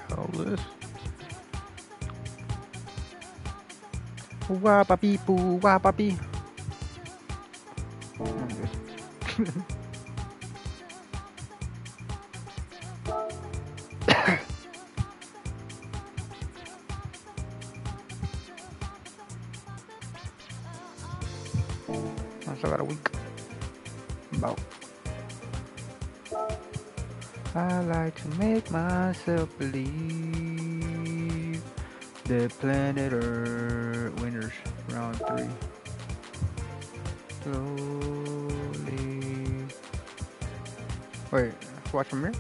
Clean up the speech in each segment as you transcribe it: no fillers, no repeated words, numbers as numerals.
hell is this? Wah papi poo, wah papi. I still got a week. About. I like to make myself believe the planet Earth winners round 3. Slowly. Wait, watch from here?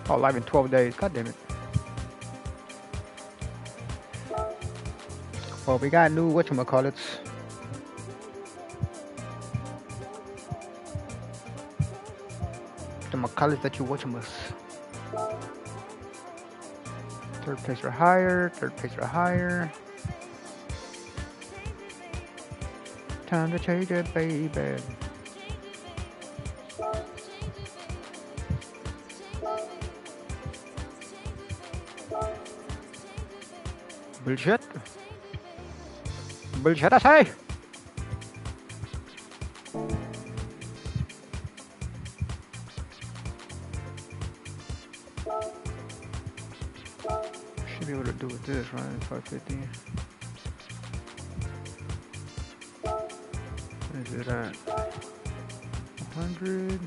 Oh, live in 12 days. God damn it. Well, we got new whatchamacallits. The McCallits that you watchamas. Third place or higher, third place or higher. Time to change it, baby. Bullshit. Bullshit, I say. Should be able to do with this, right? 550. What is it at? 100.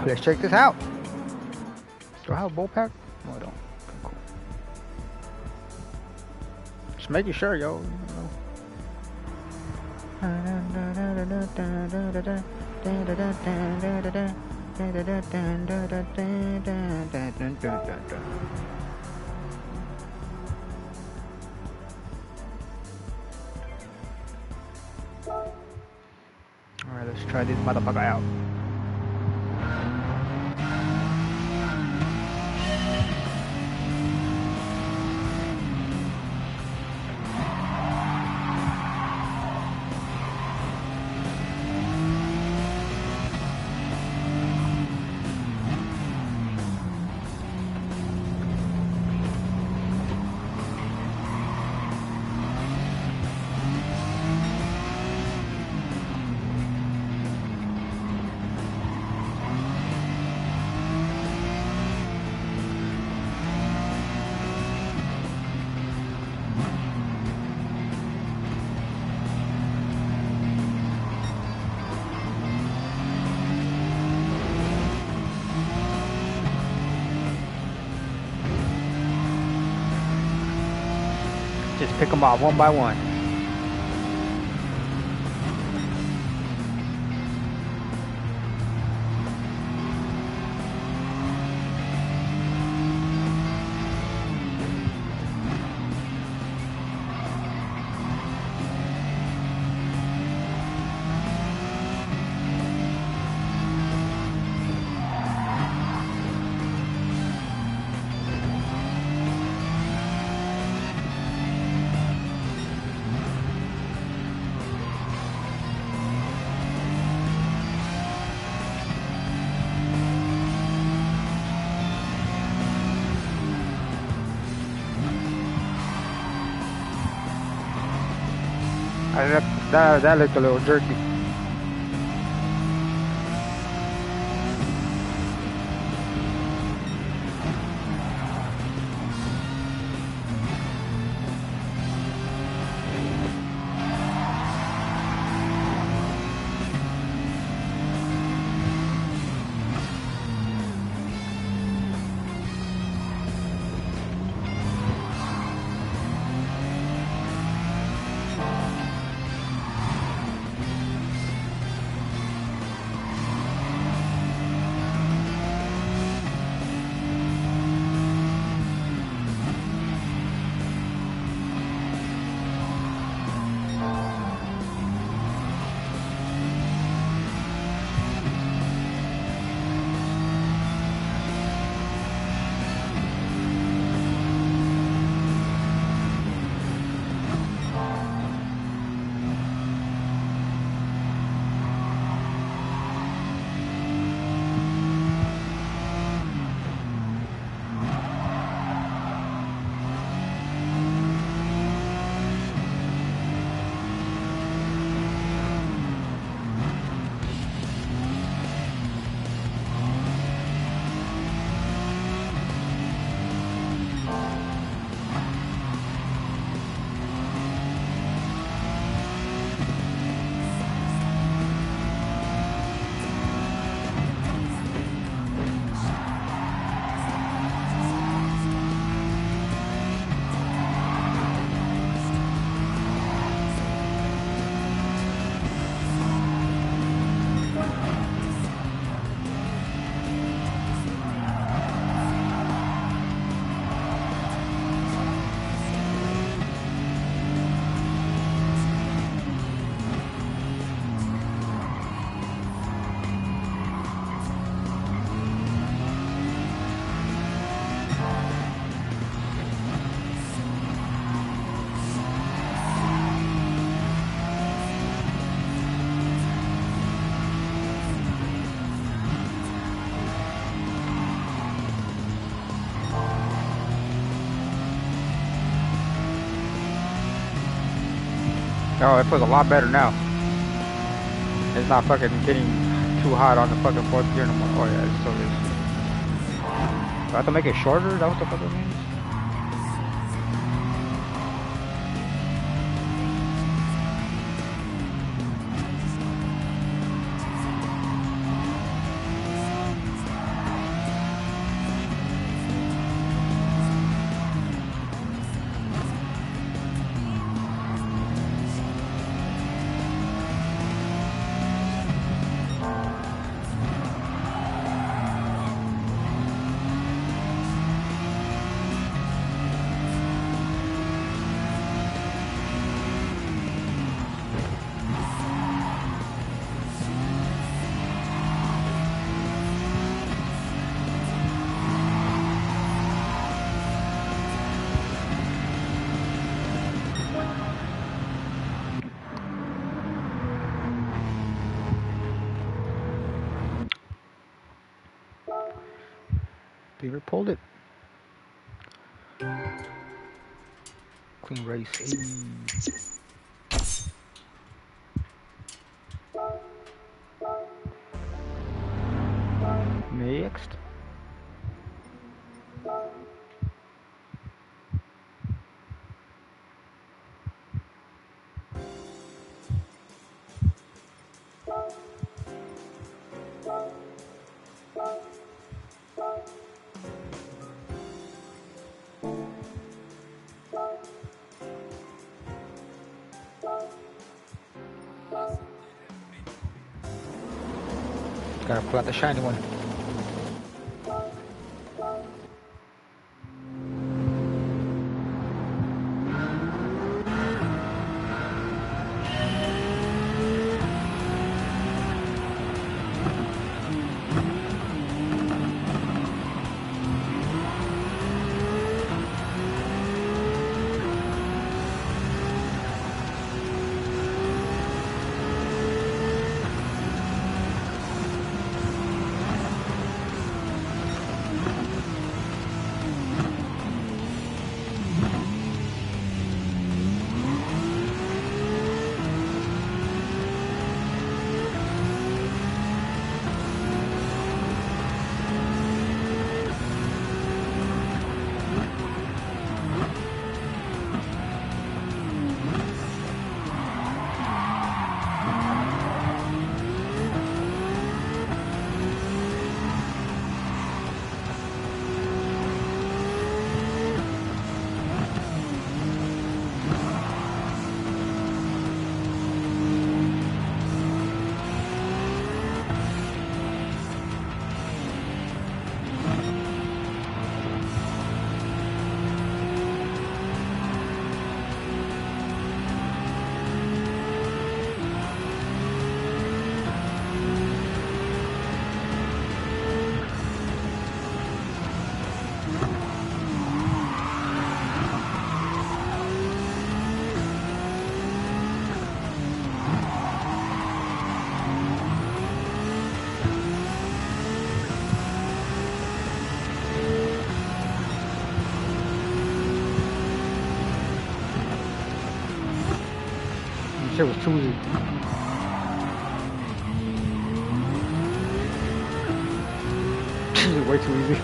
Let's check this out. Do I have a bowl pack? No, I don't. Okay, cool. Just making sure, yo. Alright, let's try this motherfucker out. Just pick them off one by one. That looked a little jerky. Oh, it feels a lot better now. It's not fucking getting too hot on the fucking fourth gear no more. Oh yeah, it still is. Do I have to make it shorter? Is that what the fuck it means? Beaver pulled it. Clean race. Next. Gotta pull out the shiny one. Shit was too easy. Way too easy.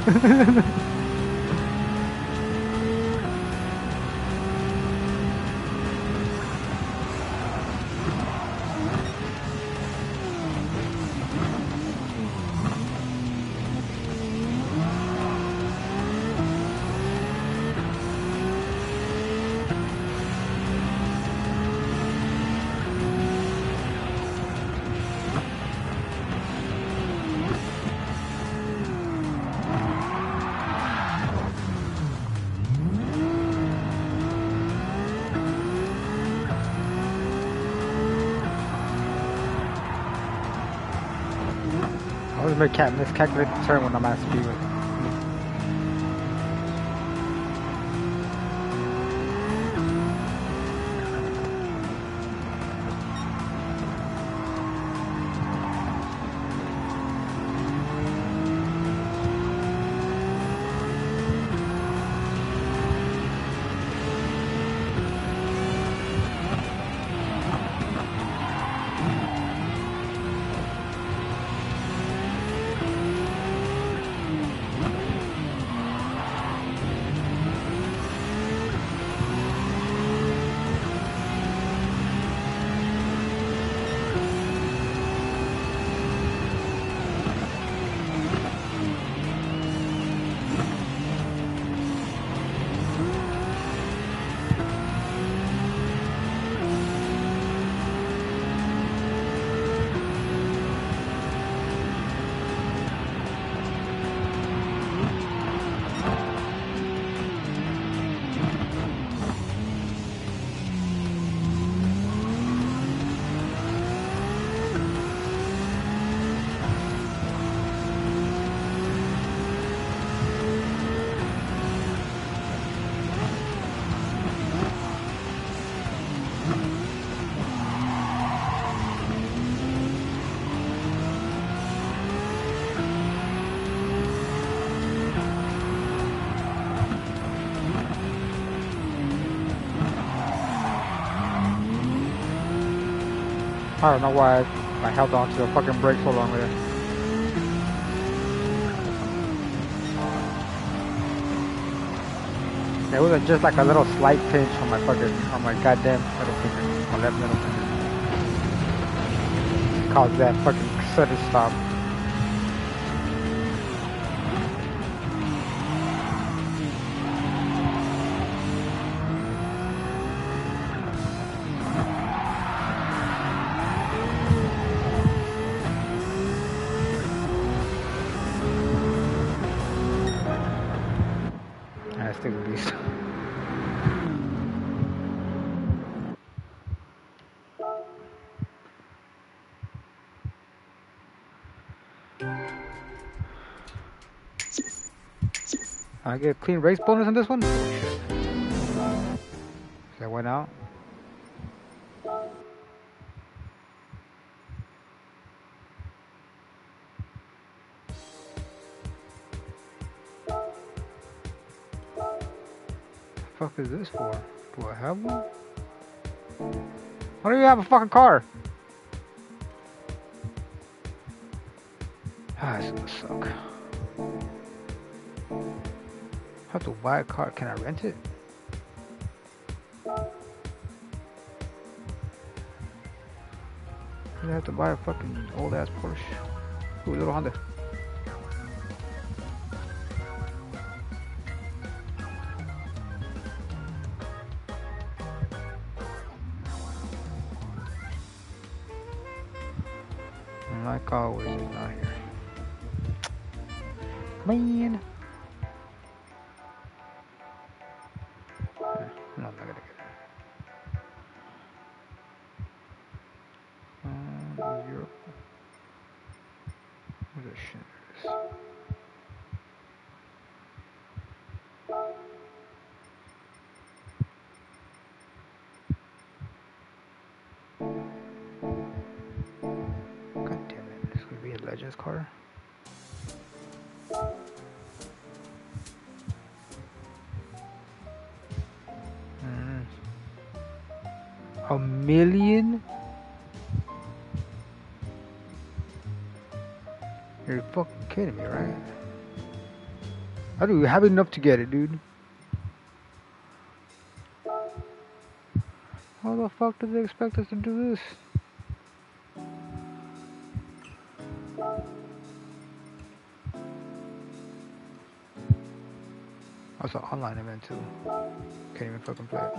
I always miscalculate the turn when I'm at speed. I don't know why I held on to the fucking brake so long there. It was just like a little slight pinch on my goddamn middle finger, my left middle finger. Caused that fucking sudden stop. That's the beast. I get a clean race bonus on this one? Oh shit. That went out. The fuck is this for? Do I have one? Why don't you have a fucking car? Ah, it's gonna suck. I have to buy a car. Can I rent it? I have to buy a fucking old ass Porsche. Ooh, little Honda. And like always, he's not here. Man. No, I'm not gonna get it. Europe. Where's that shit? God damn it. This is gonna be a Legends car. $1 million? You're fucking kidding me, right? I don't even have enough to get it, dude. How the fuck do they expect us to do this? That's an online event too. Can't even fucking play it.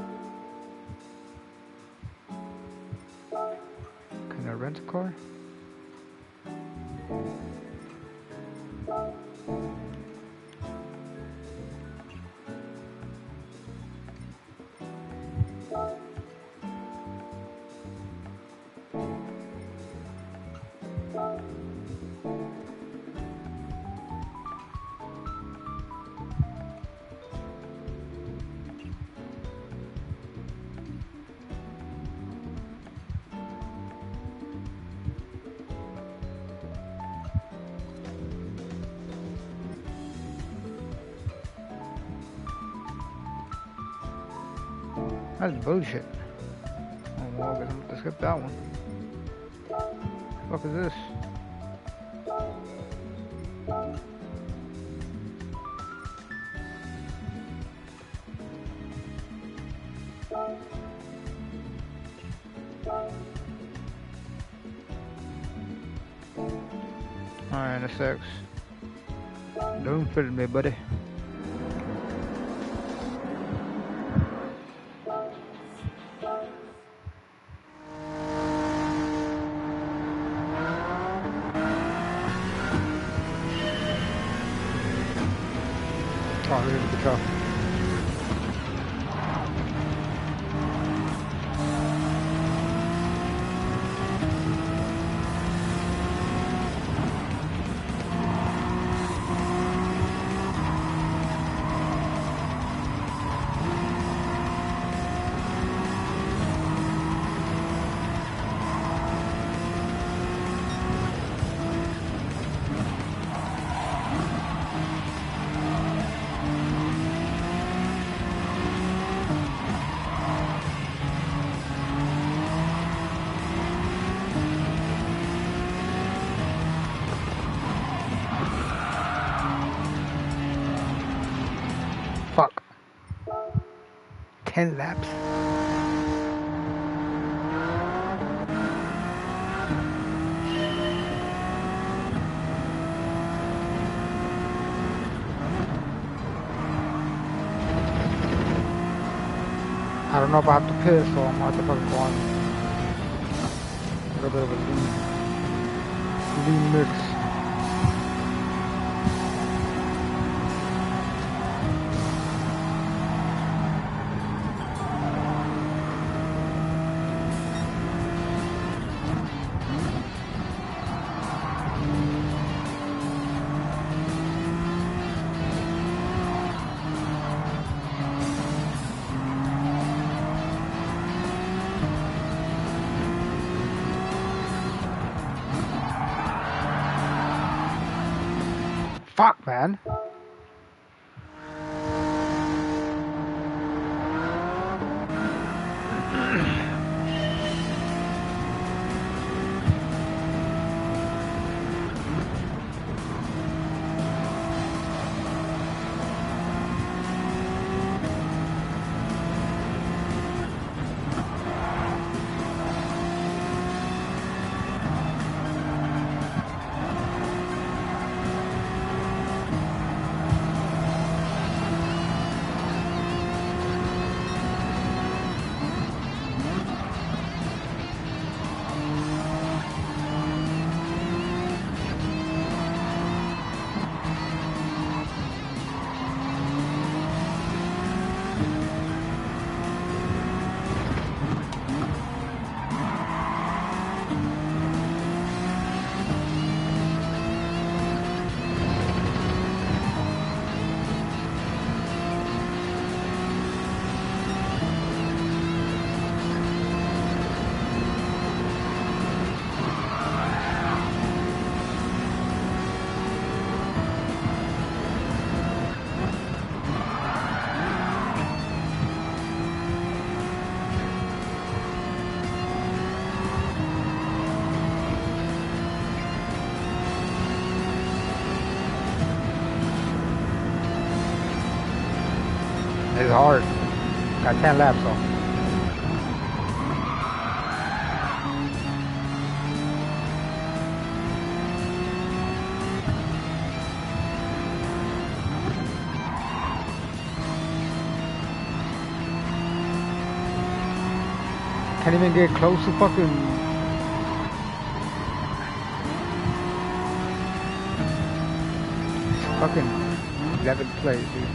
Can I rent a car? That's bullshit. Oh well, I guess I'm gonna have to skip that one. What the fuck is this? Alright, that's X. Don't fit me, buddy. Oh, look at the truck. Fuck. 10 laps. I don't know if I have to pit, so I'm gonna have to fucking go on a little bit of a lean mix. Fuck, man. It's hard. Got 10 laps though. Can't even get close to fucking... Fucking 11th place, dude.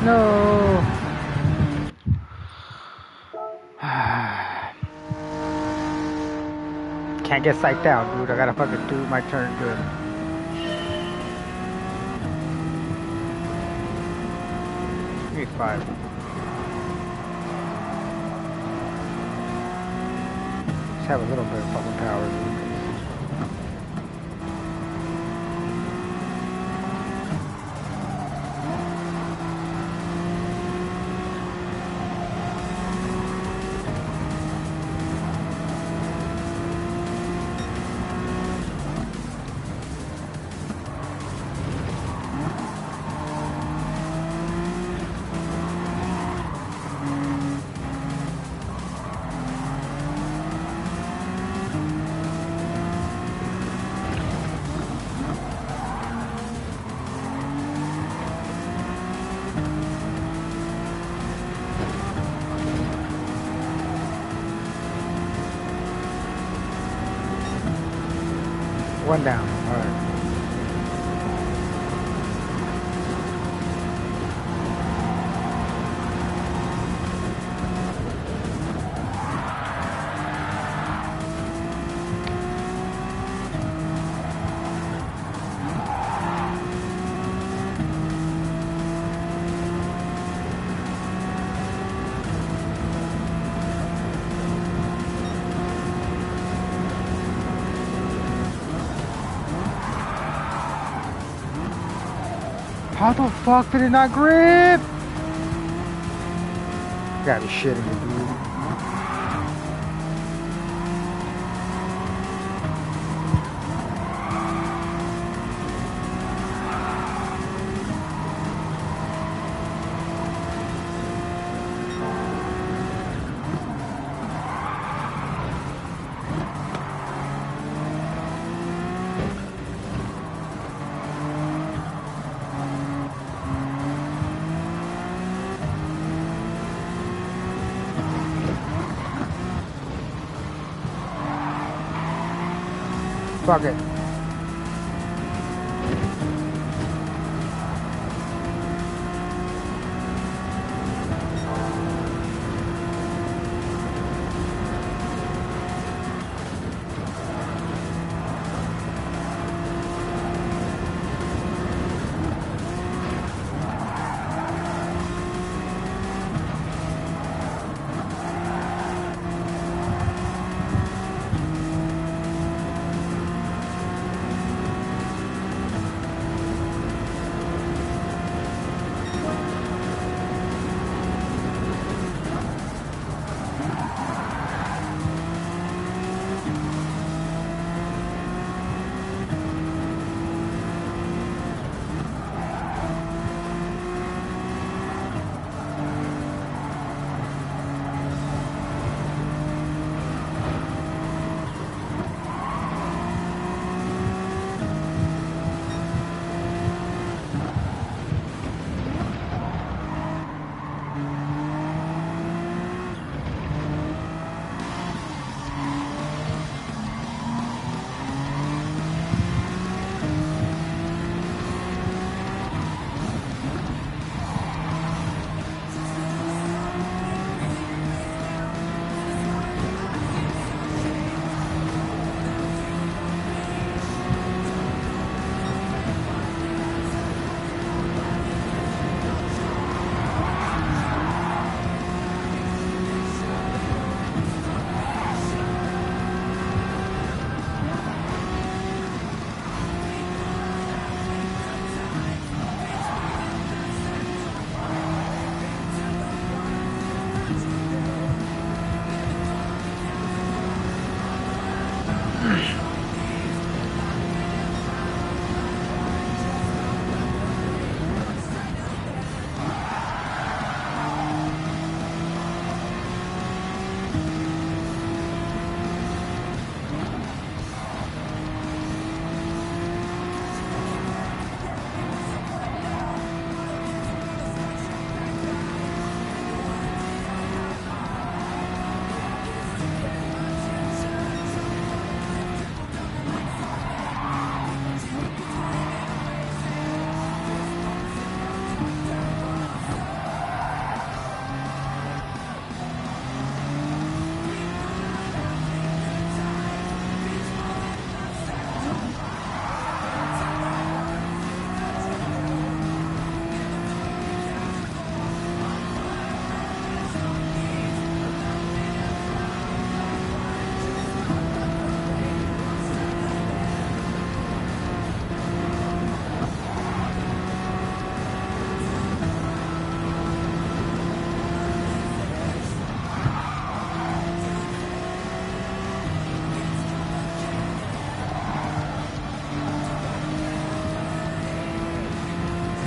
No. Can't get psyched out, dude. I gotta fucking do my turn good. Give me 5. Just have a little bit of fucking power, dude. One down. All right. How the fuck did it not grip? You gotta be shitting me, dude. Fuck it.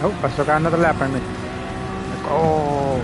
Oh, I still got another lap on me. Let's go.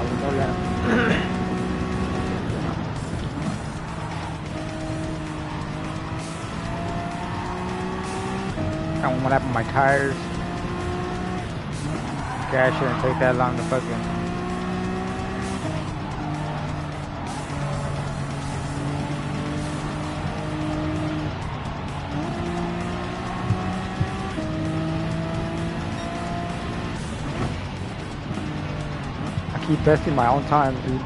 no lap. Got one lap on my tires. Gas shouldn't take that long to fucking. Keep besting my own time, dude.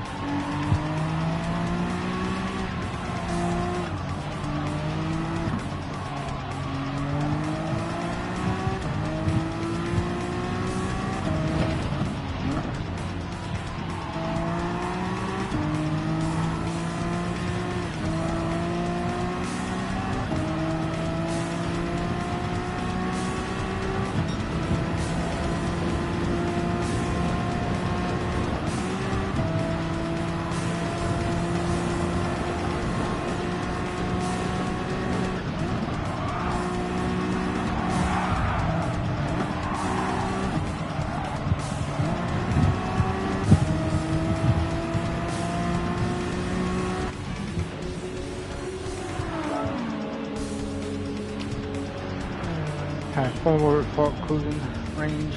Forward for cruising range.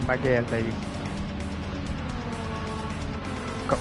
My gas, baby. Go.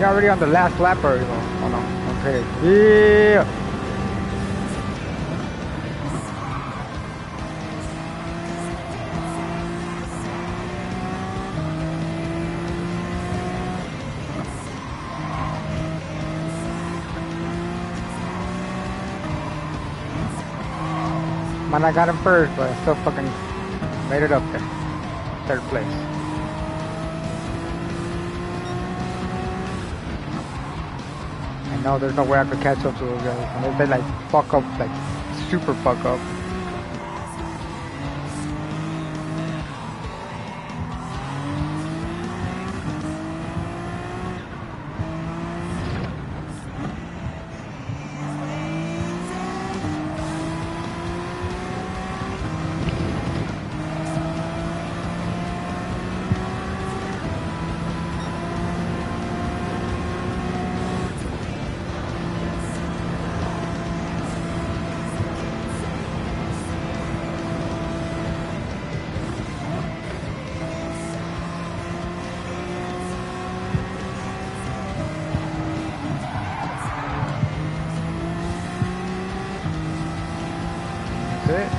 We're already on the last lap or you know. Oh no, okay. Yeah. Man, I got him first, but I still fucking made it up there. Third place. I know there's no way I could catch up to those guys. Unless they like fuck up, like super fuck up.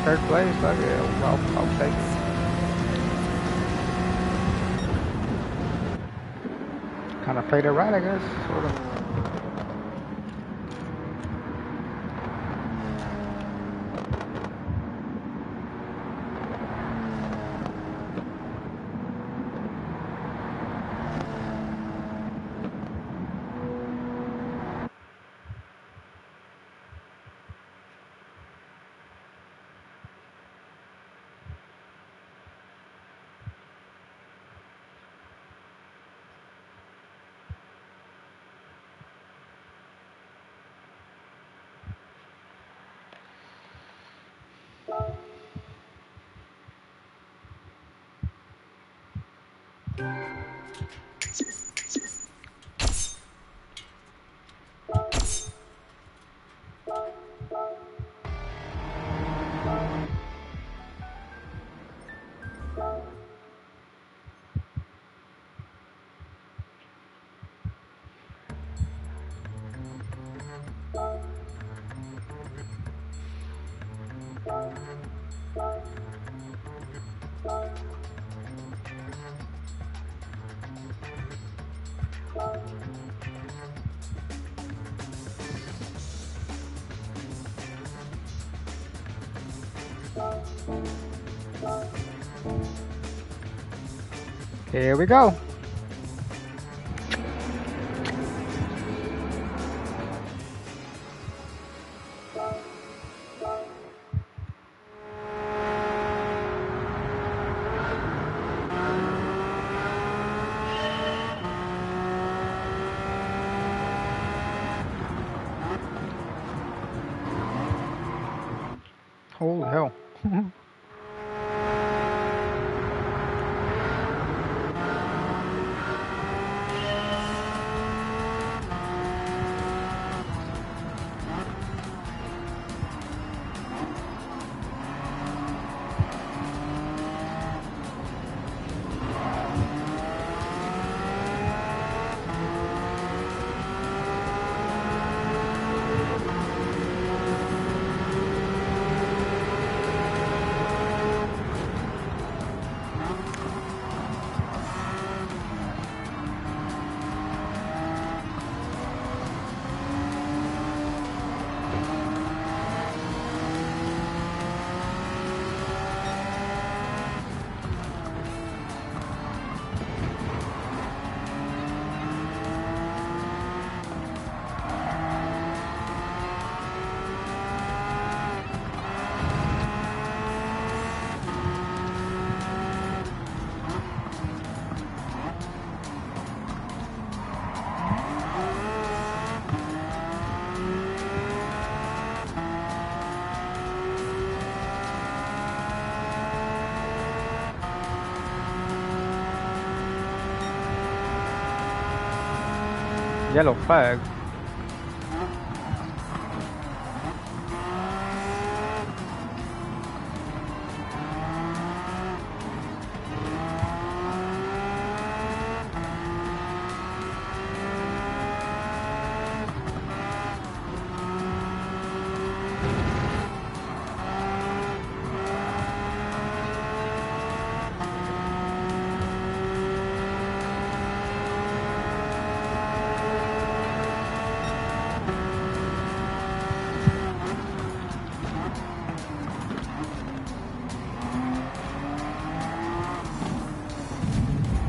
Third place, fuck it, I'll take it. Kind of played it right, I guess, sort of. Here we go. Holy hell. Yellow flag.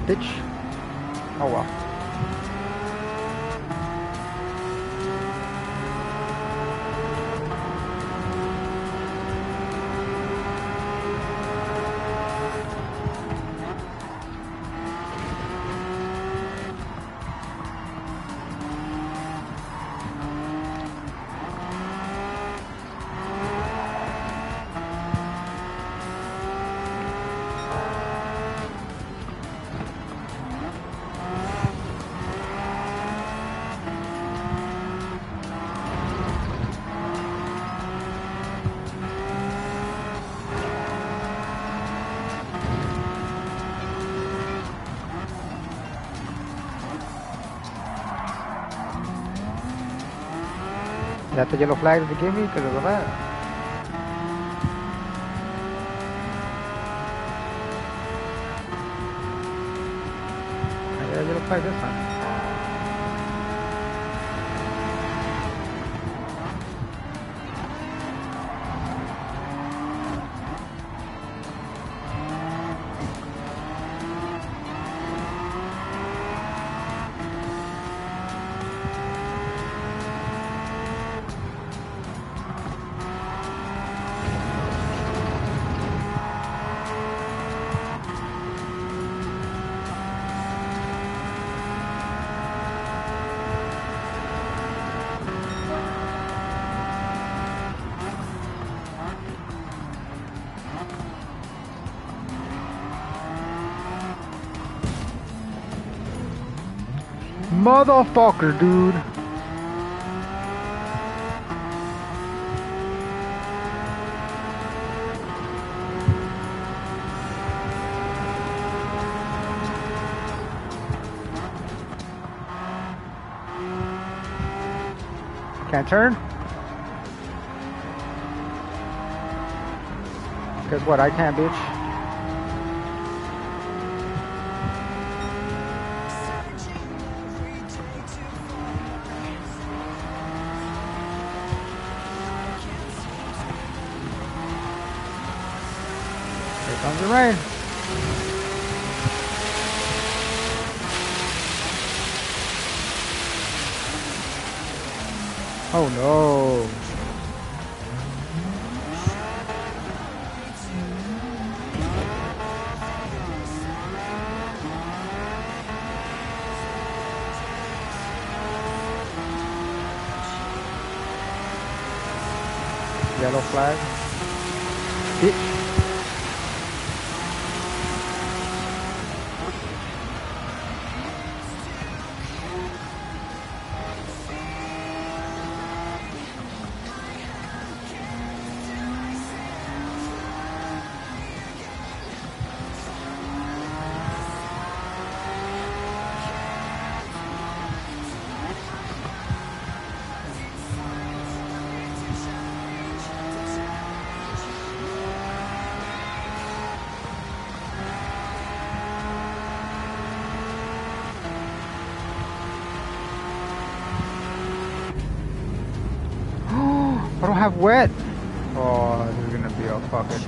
bitch. Oh well. Is that the yellow flag that they give me because of that? I got a yellow flag this time. Motherfucker, dude. Can't turn? Guess what? I can't, bitch. Comes the rain. Oh no. Yellow flag. Bitch. I don't have wet. Oh, this is gonna be a fucking.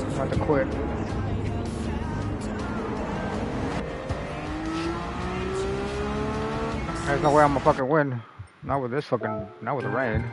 I'm about to quit. There's no way I'm gonna fucking win. Not with this fucking. Not with the rain.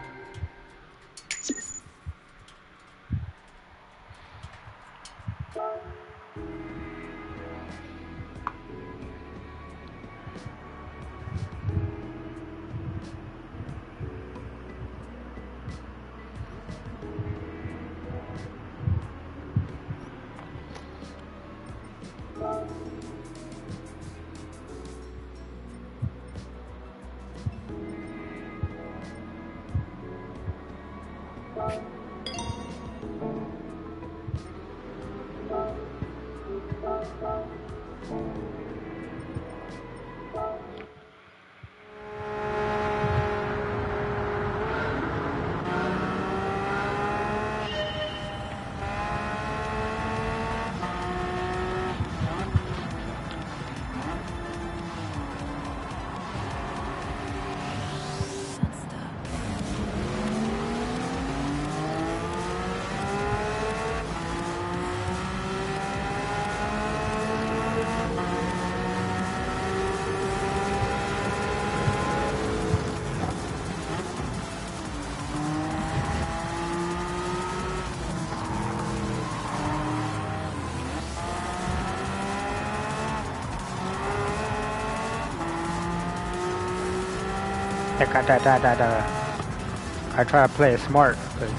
I try to play it smart, cause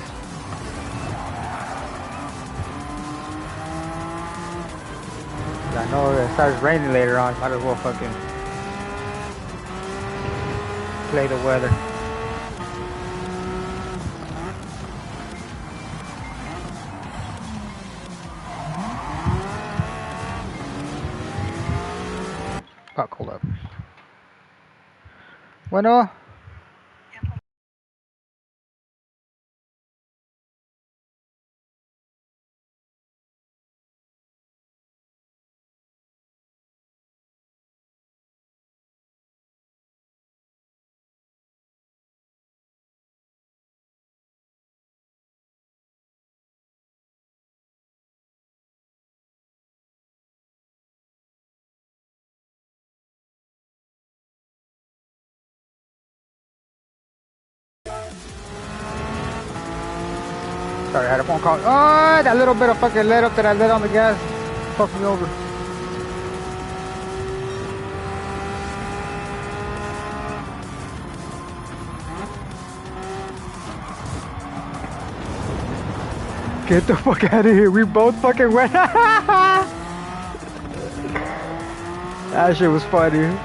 I know it starts raining later on. Might as well fucking play the weather. Fuck, hold up. Bueno. Sorry, I had a phone call. Oh, that little bit of fucking let up that I let on the gas fucked me over. Get the fuck out of here. We both fucking went. That shit was funny.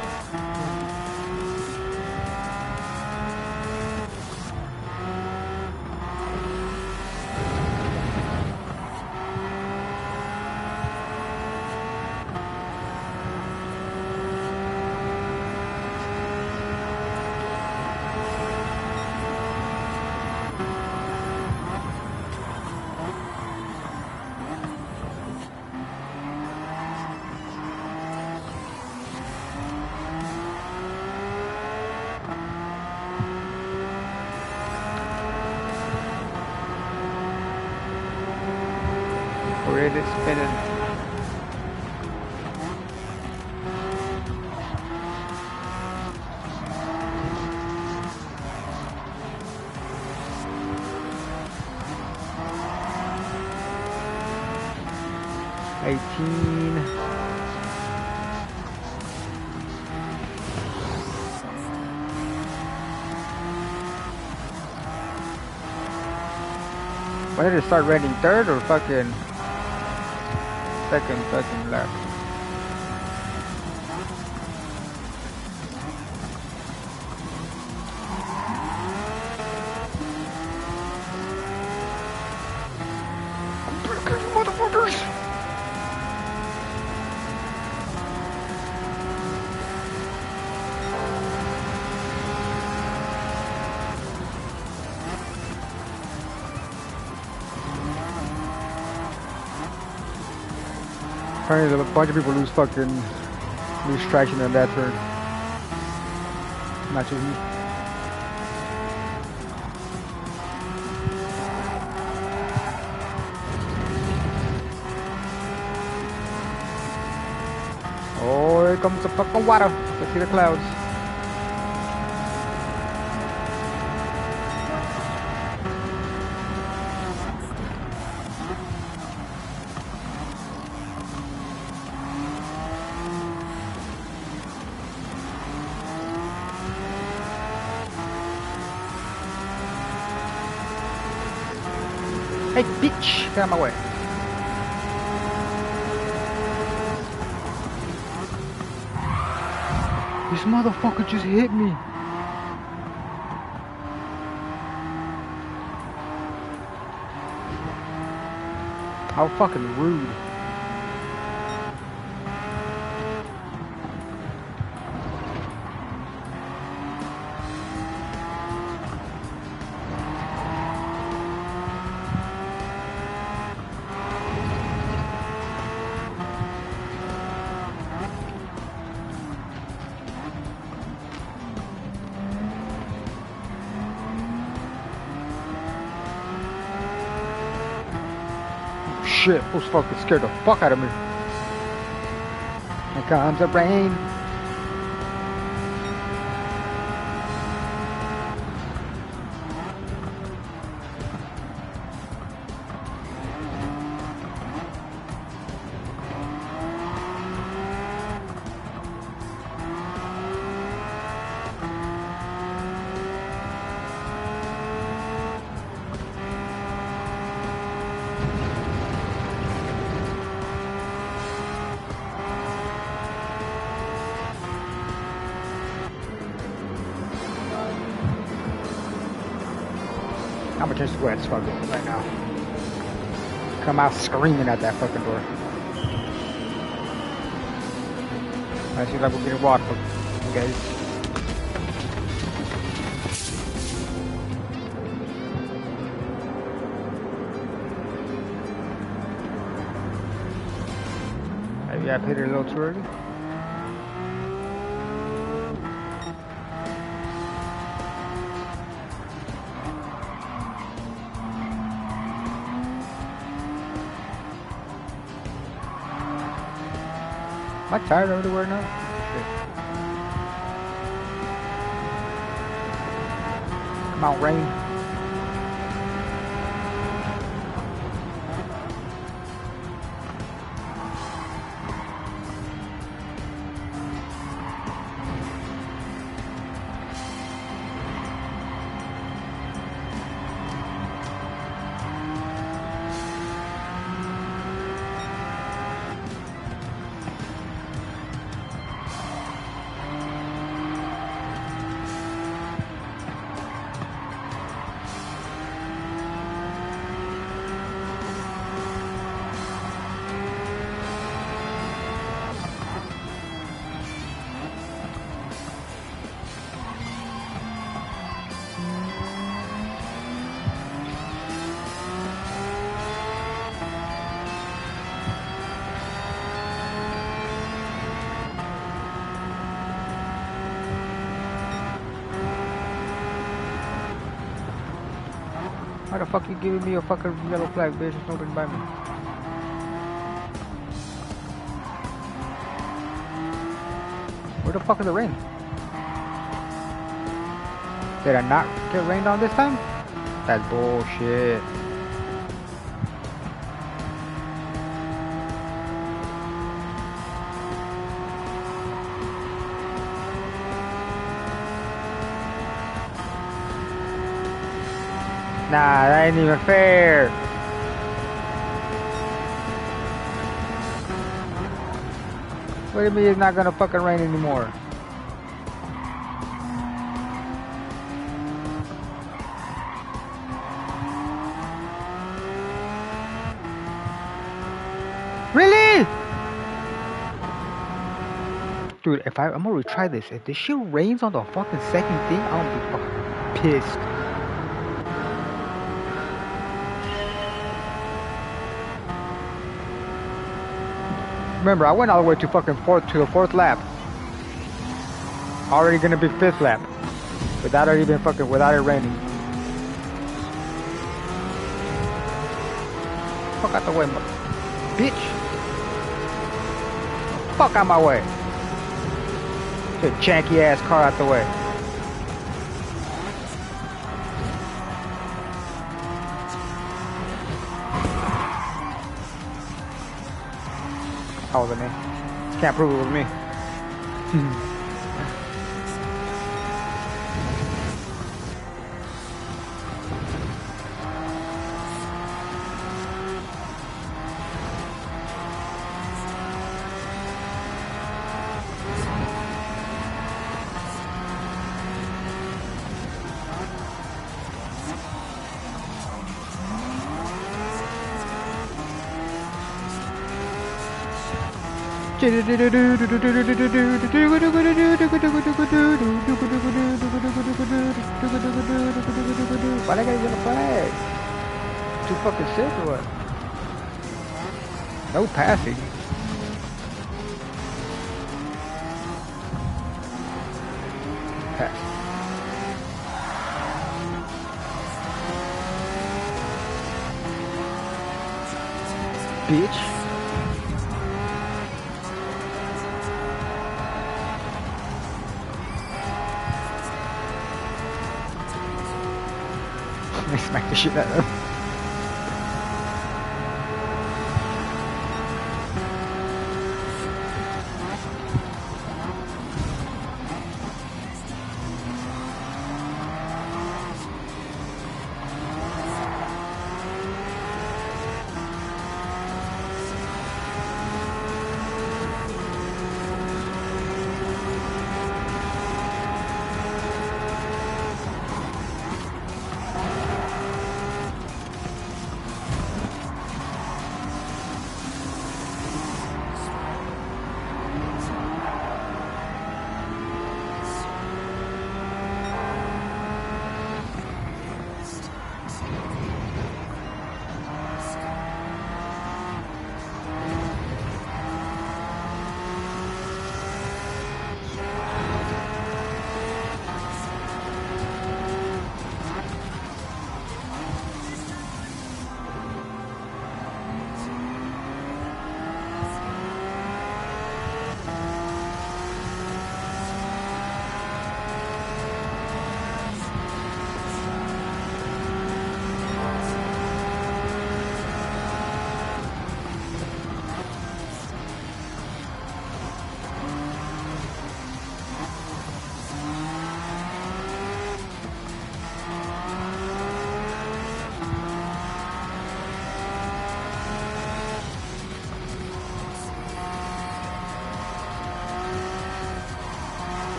It's spinning. When did it start raining? Third or fucking second fucking lap? Motherfuckers! Apparently a bunch of people lose traction on that turn. Not just me. Oh, here comes the fucking water. Let's see the clouds. Hey, bitch! Get out of my way. This motherfucker just hit me. How fucking rude. Shit, who's fucking scared the fuck out of me? Here comes the rain. I'ma just go ahead and fuck it right now. Come out screaming at that fucking door. I see like we're getting water, guys. Maybe I hit it a little too early. Am I tired everywhere now? Shit. Come on, rain. Why the fuck you giving me a fucking yellow flag, bitch? There's nobody by me. Where the fuck is the rain? Did I not get rained on this time? That's bullshit. Nah, that ain't even fair. What do you mean it's not gonna fucking rain anymore? Really? Dude, if I'm gonna retry this. If this shit rains on the fucking second thing, I'm gonna be fucking pissed. Remember, I went all the way to fucking the fourth lap. Already gonna be fifth lap. Without it even fucking, without it raining. Fuck out the way, bitch. Fuck out my way. Get janky ass car out the way. That wasn't me. Can't prove it was me. Why they gotta get a flag? Too fucking sick or what? No passing. Pass. Bitch. I smacked the shit out of him.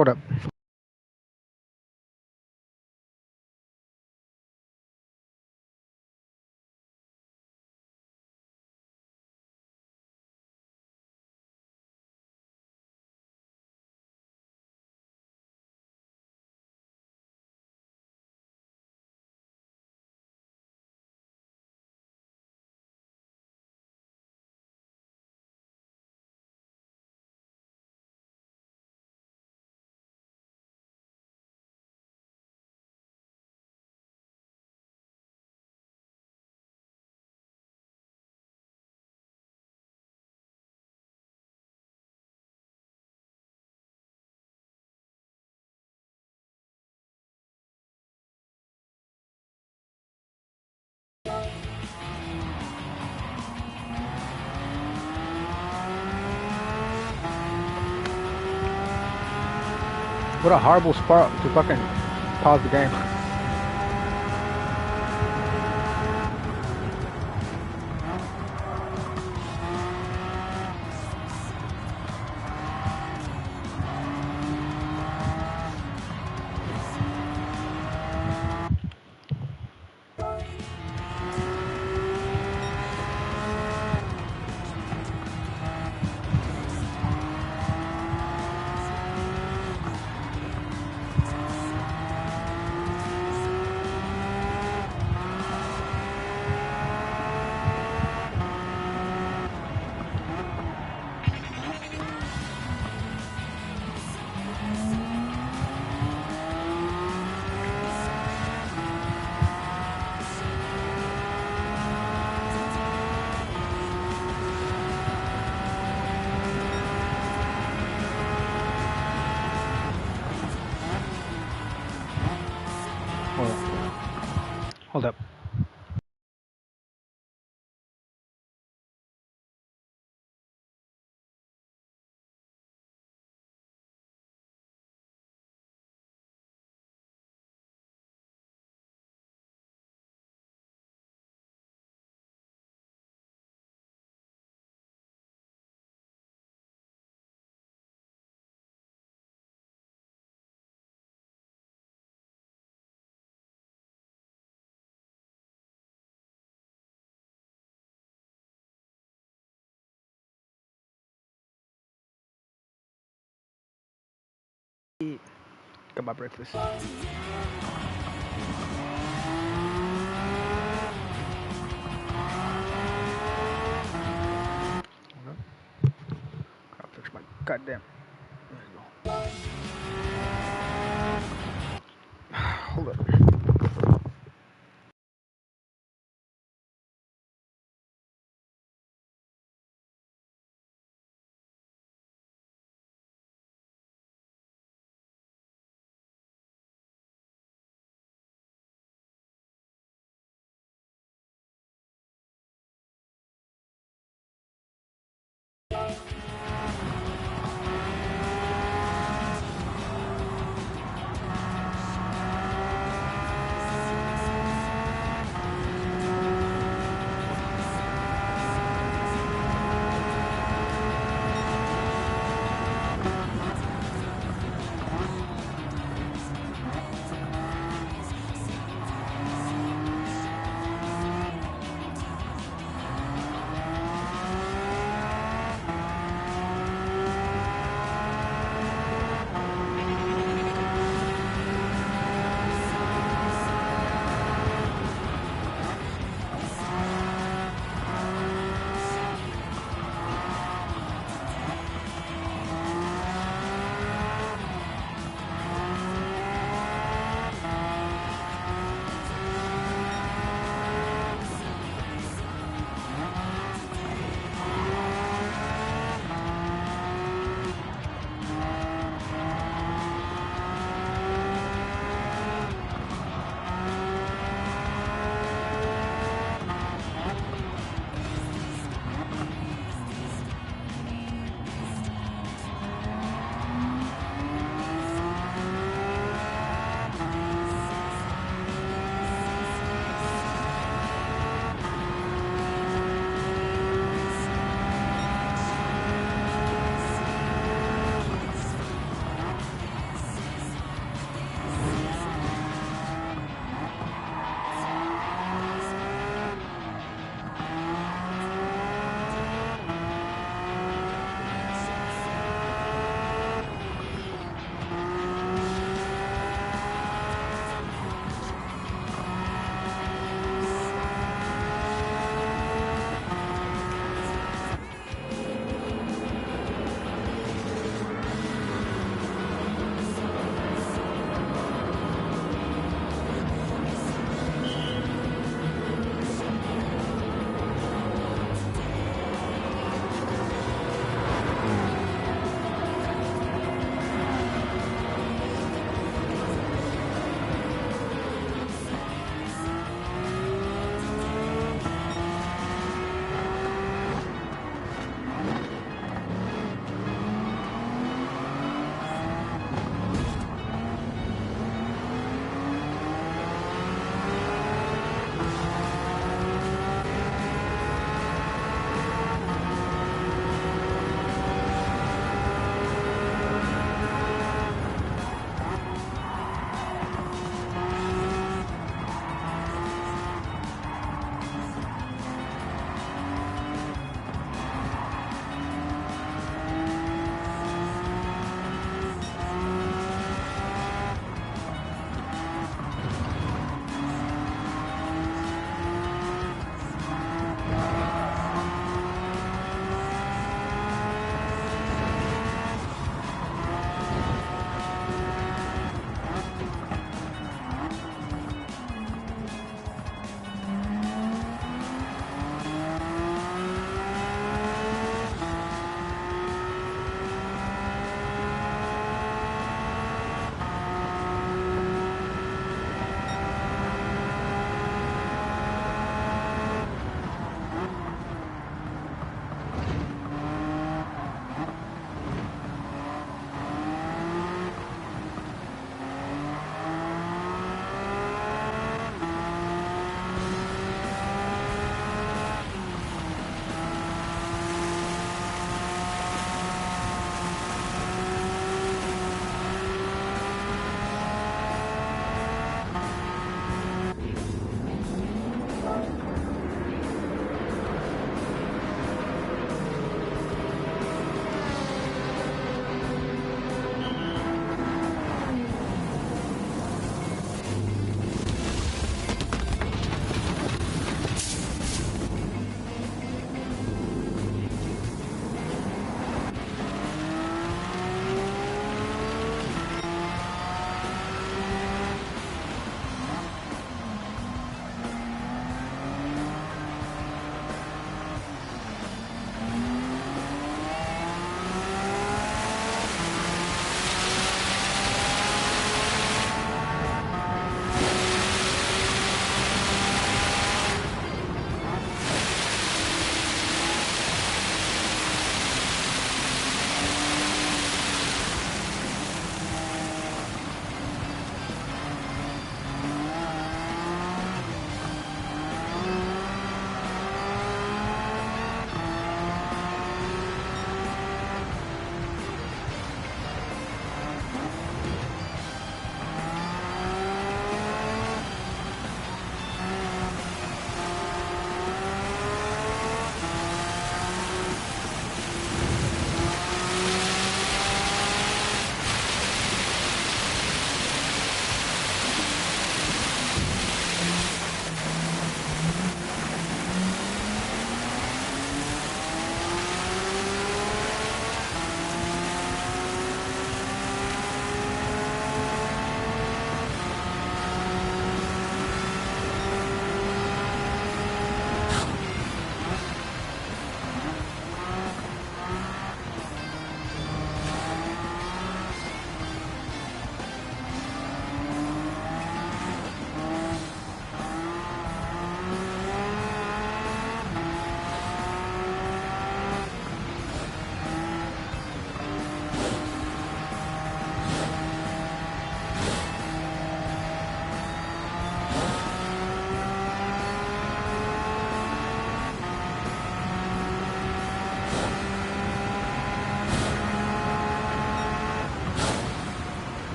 Hold up. What a horrible spot to fucking pause the game. Hold up. Got my breakfast. I'll fix my goddamn. There you go. Hold up.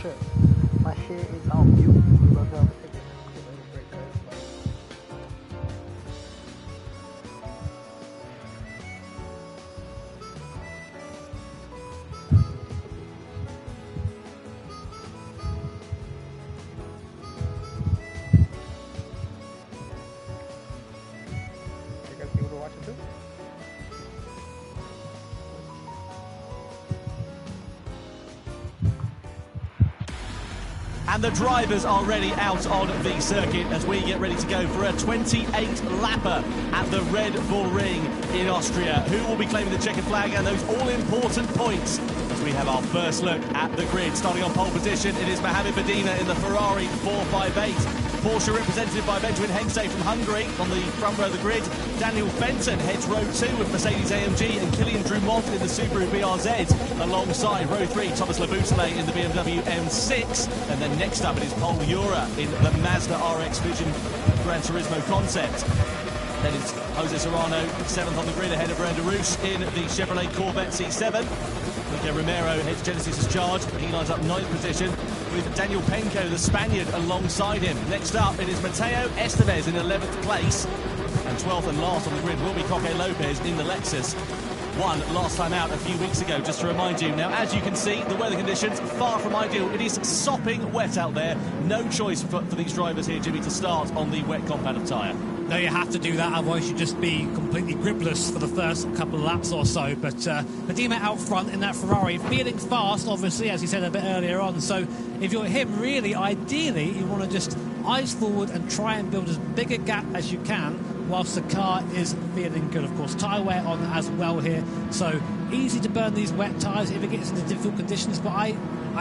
Shit. My shit is on mute. You guys be able to watch it too? And the drivers are already out on the circuit as we get ready to go for a 28-lapper at the Red Bull Ring in Austria. Who will be claiming the checkered flag and those all-important points? As we have our first look at the grid. Starting on pole position, it is Mohamed Medina in the Ferrari 458. Porsche represented by Benjamin Hensey from Hungary on the front row of the grid. Daniel Fenton heads row 2 with Mercedes-AMG and Kilian Drummond in the Subaru BRZ. Alongside row 3, Thomas Laboutelet in the BMW M6. And then next up it is Paul Ura in the Mazda RX Vision Gran Turismo concept. Then it's Jose Serrano, 7th on the grid, ahead of Randy Roush in the Chevrolet Corvette C7. Miguel Romero heads Genesis' charge. He lines up 9th position with Daniel Penco, the Spaniard, alongside him. Next up, it is Mateo Estevez in 11th place. And 12th and last on the grid will be Coque Lopez in the Lexus. Won last time out a few weeks ago, just to remind you. Now, as you can see, the weather conditions far from ideal. It is sopping wet out there. No choice for these drivers here, Jimmy, to start on the wet compound of tyre. No, you have to do that, otherwise you just be completely gripless for the first couple of laps or so. But Medina out front in that Ferrari, feeling fast, obviously, as he said a bit earlier on. So if you're him, really, ideally, you want to just eyes forward and try and build as big a gap as you can whilst the car is feeling good. Of course, tyre wear on as well here. So easy to burn these wet tyres if it gets into difficult conditions. But I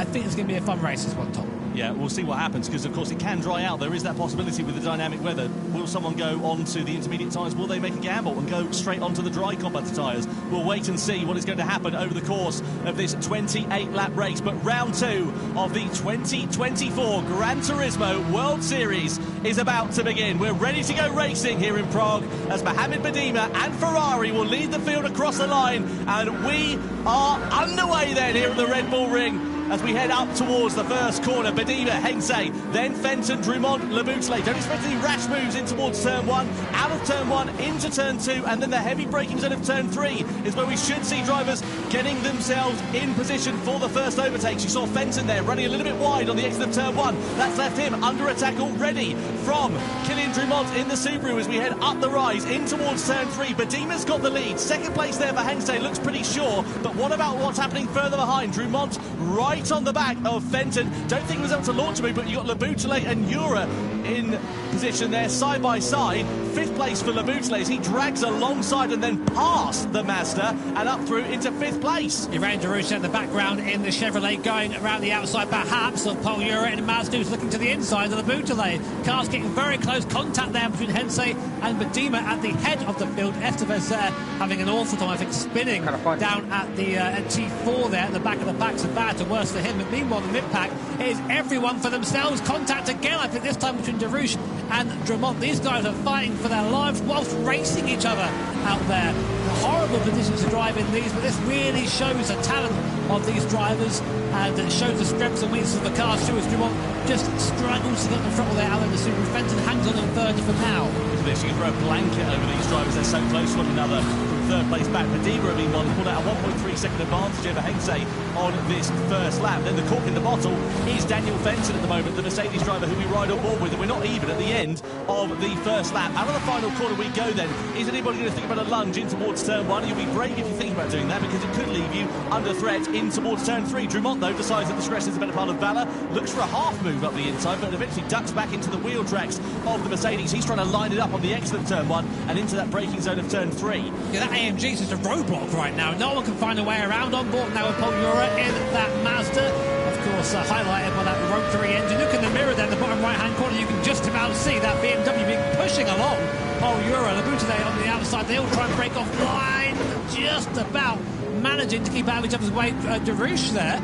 think it's going to be a fun race, this one, Tom. Yeah, we'll see what happens, because of course it can dry out. There is that possibility with the dynamic weather. Will someone go on to the intermediate tyres? Will they make a gamble and go straight onto the dry compact tyres? We'll wait and see what is going to happen over the course of this 28-lap race. But round 2 of the 2024 Gran Turismo World Series is about to begin. We're ready to go racing here in Prague as Mohamed Badima and Ferrari will lead the field across the line. And we are underway then here at the Red Bull Ring, as we head up towards the first corner. Badima, Hengse, then Fenton, Drumont, Laboutelet. Don't expect any rash moves in towards turn 1, out of turn 1, into turn 2, and then the heavy braking zone of turn 3 is where we should see drivers getting themselves in position for the first overtakes. You saw Fenton there running a little bit wide on the exit of turn 1. That's left him under attack already from Kylian Drumont in the Subaru as we head up the rise in towards turn 3. Badima's got the lead. Second place there for Hengse, looks pretty sure, but what about what's happening further behind? Drumont right on the back of Fenton. Don't think he was able to launch a move, but you got Laboutelet and Jura in position there side by side. 5th place for Laboutelet as he drags alongside and then past the Mazda and up through into 5th place. Iran Darush in the background in the Chevrolet going around the outside perhaps of Paul Jura, and Mazda who's looking to the inside of Laboutelet. Cars getting very close contact there between Hengse and Badima at the head of the field. Estevez there having an awful time, I think, spinning down at the T4 there at the back of the pack. So bad to worse for him. But meanwhile, the mid-pack is everyone for themselves. Contact again, I think, this time between Darush and Drumont. These guys are fighting for their lives whilst racing each other out there. Horrible conditions to drive in these, but this really shows the talent of these drivers and it shows the strengths and weaknesses of the cars too, as Drumont just struggles to get the throttle there out in the Subaru. Fenton hangs on in 3rd for now. Look at this, you can throw a blanket over these drivers, they're so close to one another. From 3rd place back, Badima, meanwhile, pulled out a 1.3 second advantage over Hengse on this first lap. Then the cork in the bottle is Daniel Fenton at the moment, the Mercedes driver who we ride on board with, and we're not even at the end of the first lap. Out of the final corner we go then. Is anybody going to think about a lunge in towards turn 1? You'll be brave if you think about doing that, because it could leave you under threat in towards turn 3. Drumont, though, decides that discretion is the better part of valour. Looks for a half move up the inside, but eventually ducks back into the wheel tracks of the Mercedes. He's trying to line it up on the exit of turn 1 and into that braking zone of turn 3. Yeah, that AMG is just a roadblock right now. No one can find a way around on board now with Paul Jura in that Mazda. Of course, highlighted by that rotary engine. Look in the mirror there in the bottom right-hand corner. You can just about see that BMW being pushing along. Paul Jura, Laboutelet on the outside. They all try and break off line. Just about managing to keep out of each other's way. Darush there,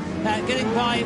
getting by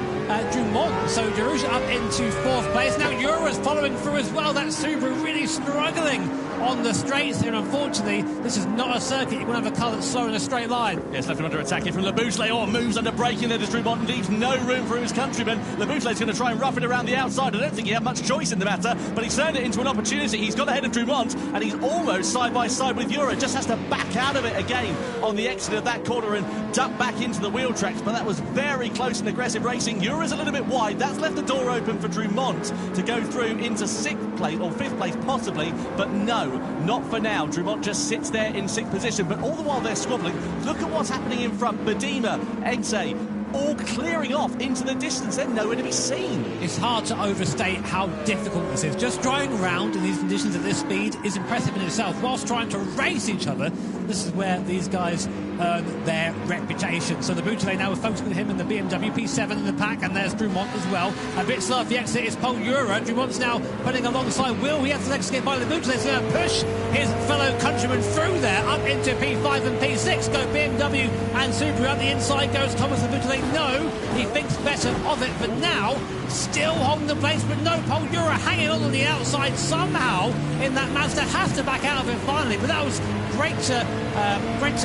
Drumont. So Darush up into 4th place. Now Jura's following through as well. That Subaru really struggling on the straights here. Unfortunately, this is not a circuit. You want to have a car that's slow in a straight line. Yes, left him under attack here from Laboutelet. Oh, moves under braking there to Drumont and leaves no room for his countryman. Laboutelet's going to try and rough it around the outside. I don't think he had much choice in the matter, but he's turned it into an opportunity. He's got ahead of Drumont and he's almost side by side with Jura. Just has to back out of it again on the exit of that corner and duck back into the wheel tracks, but that was very close and aggressive racing. Jura's a little bit wide. That's left the door open for Drumont to go through into 6th place or 5th place possibly, but no, not for now. Drumont just sits there in 6th position, but all the while they're squabbling, look at what's happening in front. Badima, Hengse, all clearing off into the distance. They're nowhere to be seen. It's hard to overstate how difficult this is. Just driving around in these conditions at this speed is impressive in itself. Whilst trying to race each other, this is where these guys earn their reputation. So the Bouteille now is focusing on him in the BMW P7 in the pack, and there's Drummond as well. A bit slow off the exit is Paul Ura. Drummond's now putting alongside Will. He has to escape by the Bouteille. He's going to push his fellow countryman through there, up into P5 and P6. Go BMW and Subaru. Up the inside goes Thomas the Bouteille. No, he thinks better of it, but now still holding the place, but no, Paul Ura hanging on the outside somehow in that Mazda, has to back out of it finally, but that was great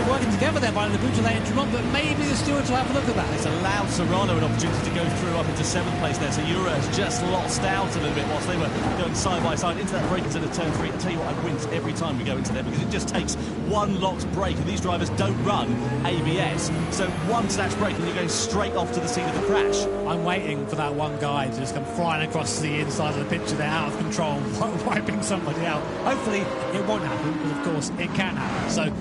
working together there by the Bouteille and Drummond, but maybe the stewards will have a look at that. It's allowed Serrano an opportunity to go through up into 7th place there, so Ura has just lost out a little bit whilst they were going side by side into that braking zone of turn 3. I tell you what, I wince every time we go into there because it just takes one locked brake, and these drivers don't run ABS, so one snatch brake and you're going straight off to the scene of the crash. I'm waiting for that one guy to just come flying across the inside of the picture there, out of control, wiping somebody out. Hopefully it won't happen, but of course it can happen. So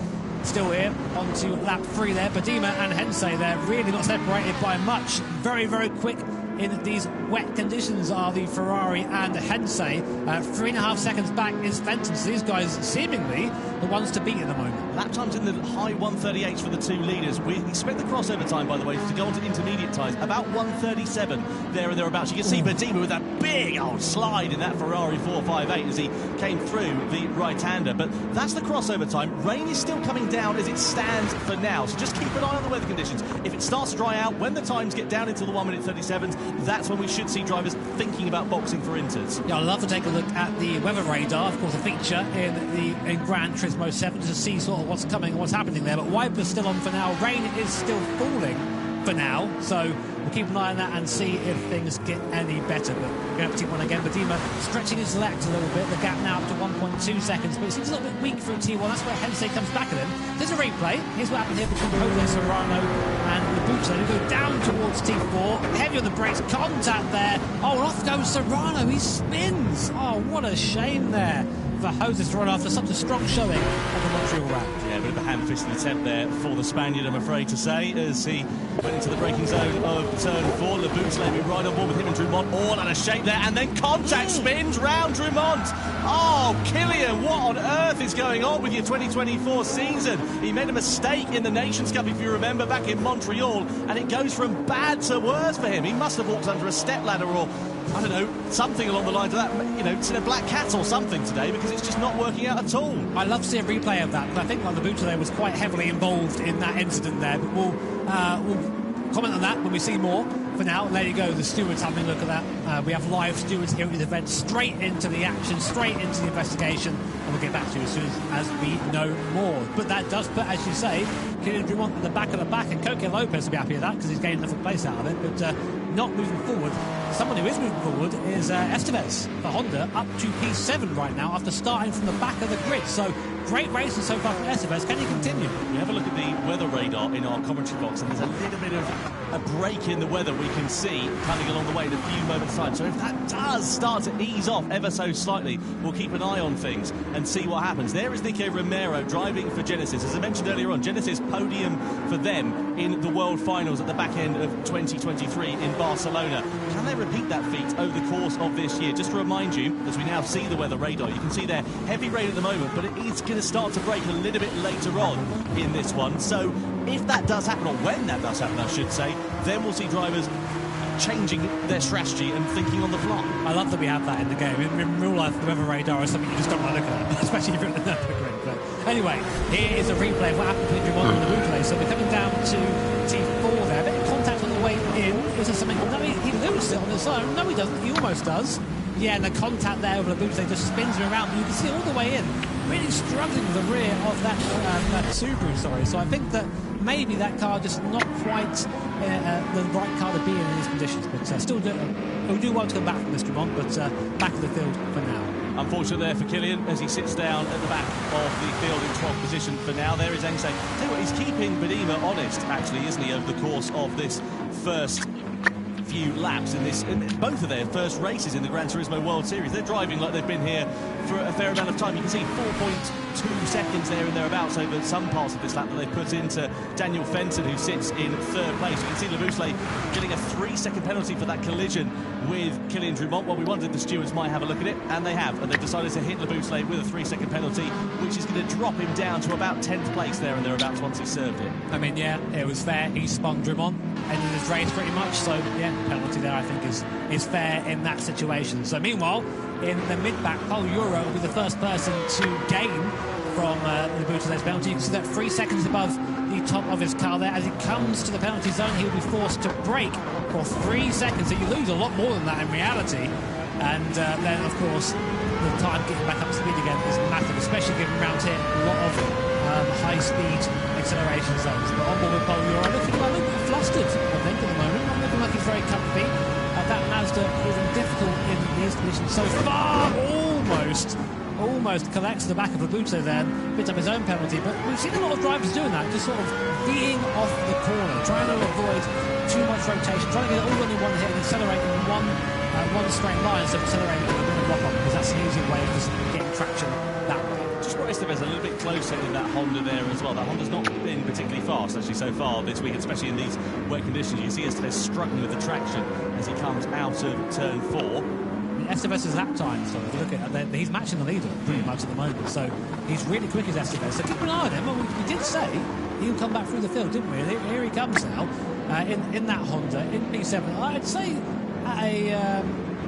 still here on to lap 3 there. Badima and Hensei there, really not separated by much. Very, very quick in these wet conditions are the Ferrari and Hensei. 3.5 seconds back is Fenton. So these guys seemingly the ones to beat at the moment. Lap times in the high 138s for the two leaders. We expect the crossover time, by the way, to go on to intermediate tyres, about 137 there and thereabouts. You can see Badima with that big old slide in that Ferrari 458 as he came through the right-hander. But that's the crossover time. Rain is still coming down as it stands for now, so just keep an eye on the weather conditions. If it starts to dry out, when the times get down into the 1 minute 37s, that's when we should see drivers thinking about boxing for inters. Yeah, I'd love to take a look at the weather radar, of course, a feature in Gran Turismo 7 to see sort of what's coming and what's happening there. But wipers still on for now. Rain is still falling for now, so we'll keep an eye on that and see if things get any better. But we're going to T1 again. Badima stretching his legs a little bit. The gap now up to 1.2 seconds, but it seems a little bit weak for a T1. That's where Hensei comes back at him. There's a replay. Here's what happened here between Jose Serrano and the Bouteille. They go down towards T4. Heavy on the brakes. Contact there. Oh, and off goes Serrano. He spins. Oh, what a shame there for Jose Serrano after such a strong showing on the Montreal round. Yeah, a bit of a hand-fisted attempt there for the Spaniard, I'm afraid to say, as he went into the braking zone of turn 4. Le Bouteille right on board with him and Drummond, all out of shape there, and then contact spins round Drummond. Oh, Killian, what on earth is going on with your 2024 season? He made a mistake in the Nations Cup, if you remember, back in Montreal, and it goes from bad to worse for him. He must have walked under a stepladder or, I don't know, something along the lines of that. You know, it's in a black cat or something today because it's just not working out at all. I'd love to see a replay of that, but I think the Bouteille was quite heavily involved in that incident there. But we'll comment on that when we see more. For now, there you go, the stewards having a look at that. We have live stewards here at the event, straight into the action, straight into the investigation, and we'll get back to you as soon as we know more. But that does put, as you say, Kylian Drummond at the back of the pack, and Coque Lopez will be happy with that because he's gained enough place out of it, but not moving forward. Someone who is moving forward is Estevez for Honda, up to P7 right now after starting from the back of the grid. So great racing so far from Estevez. Can he continue? We have a look at the weather radar in our commentary box, and there's a little bit of a break in the weather we can see coming along the way in a few moments' time. So if that does start to ease off ever so slightly, we'll keep an eye on things and see what happens. There is Nico Romero driving for Genesis. As I mentioned earlier on, Genesis podium for them in the World Finals at the back end of 2023 in Barcelona. Can they repeat that feat over the course of this year? Just to remind you, as we now see the weather radar, you can see there heavy rain at the moment, but it is going to start to break a little bit later on in this one. So if that does happen, or when that does happen, I should say, then we'll see drivers changing their strategy and thinking on the fly. I love that we have that in the game. In real life, the weather radar is something you just don't want to look at, especially if you're in the Nürburgring. But anyway, here is a replay of what happened between Drummond and the Bouteille. So we're coming down to T4 there. A bit of contact on the way in. Is there something? No, he loses it on his own. No, he doesn't. He almost does. Yeah, and the contact there with the Bouteille just spins him around. But you can see all the way in, really struggling with the rear of that Subaru, sorry. So I think that maybe that car just not quite the right car to be in these conditions. But still do want to come back from this Drummond, but back of the field for now. Unfortunate there for Killian as he sits down at the back of the field in 12th position for now. There is Hensei. Tell you what, he's keeping Badima honest, actually, isn't he, over the course of this first few laps in both of their first races in the Gran Turismo World Series. They're driving like they've been here for a fair amount of time. You can see 2 seconds there and thereabouts over some parts of this lap that they put into Daniel Fenton, who sits in 3rd place. You can see Labuschagne getting a 3-second penalty for that collision with Kylian Drumont. Well, we wondered if the stewards might have a look at it, and they have. And they've decided to hit Labuschagne with a 3-second penalty, which is going to drop him down to about 10th place there and thereabouts once he served it. I mean, yeah, it was fair. He spun Drumont, ended his race pretty much. So, yeah, penalty there, I think, is fair in that situation. So, meanwhile, in the mid-back, Paul Euro will be the first person to gain from Labuschagne penalty. You can see that 3 seconds above the top of his car there. As he comes to the penalty zone, he will be forced to brake for 3 seconds. So you lose a lot more than that in reality. And then, of course, the time getting back up to speed again is massive, especially given around here a lot of high-speed acceleration zones. But on board with Paul Euro, looking a little bit flustered, I think, at the moment. Not looking like he's very comfy. That Mazda proving difficult in these conditions so far. Almost collects the back of Labuschagne there and picks up his own penalty. But we've seen a lot of drivers doing that, just sort of being off the corner, trying to avoid too much rotation, trying to get it all in one hit and accelerate in one straight line instead of accelerating with a bit of lock on, because that's an easy way of just getting traction that way. Just brought Estevez a little bit closer in that Honda there as well. That Honda's not been particularly fast actually so far this week, especially in these wet conditions. You can see Estevez struggling with the traction as he comes out of turn 4. Estevez's lap time, so if you look at it, he's matching the leader pretty much at the moment, so he's really quick as Estevez. So keep an eye on him. Well, we did say he'll come back through the field, didn't we? Here he comes now in that Honda in P7. I'd say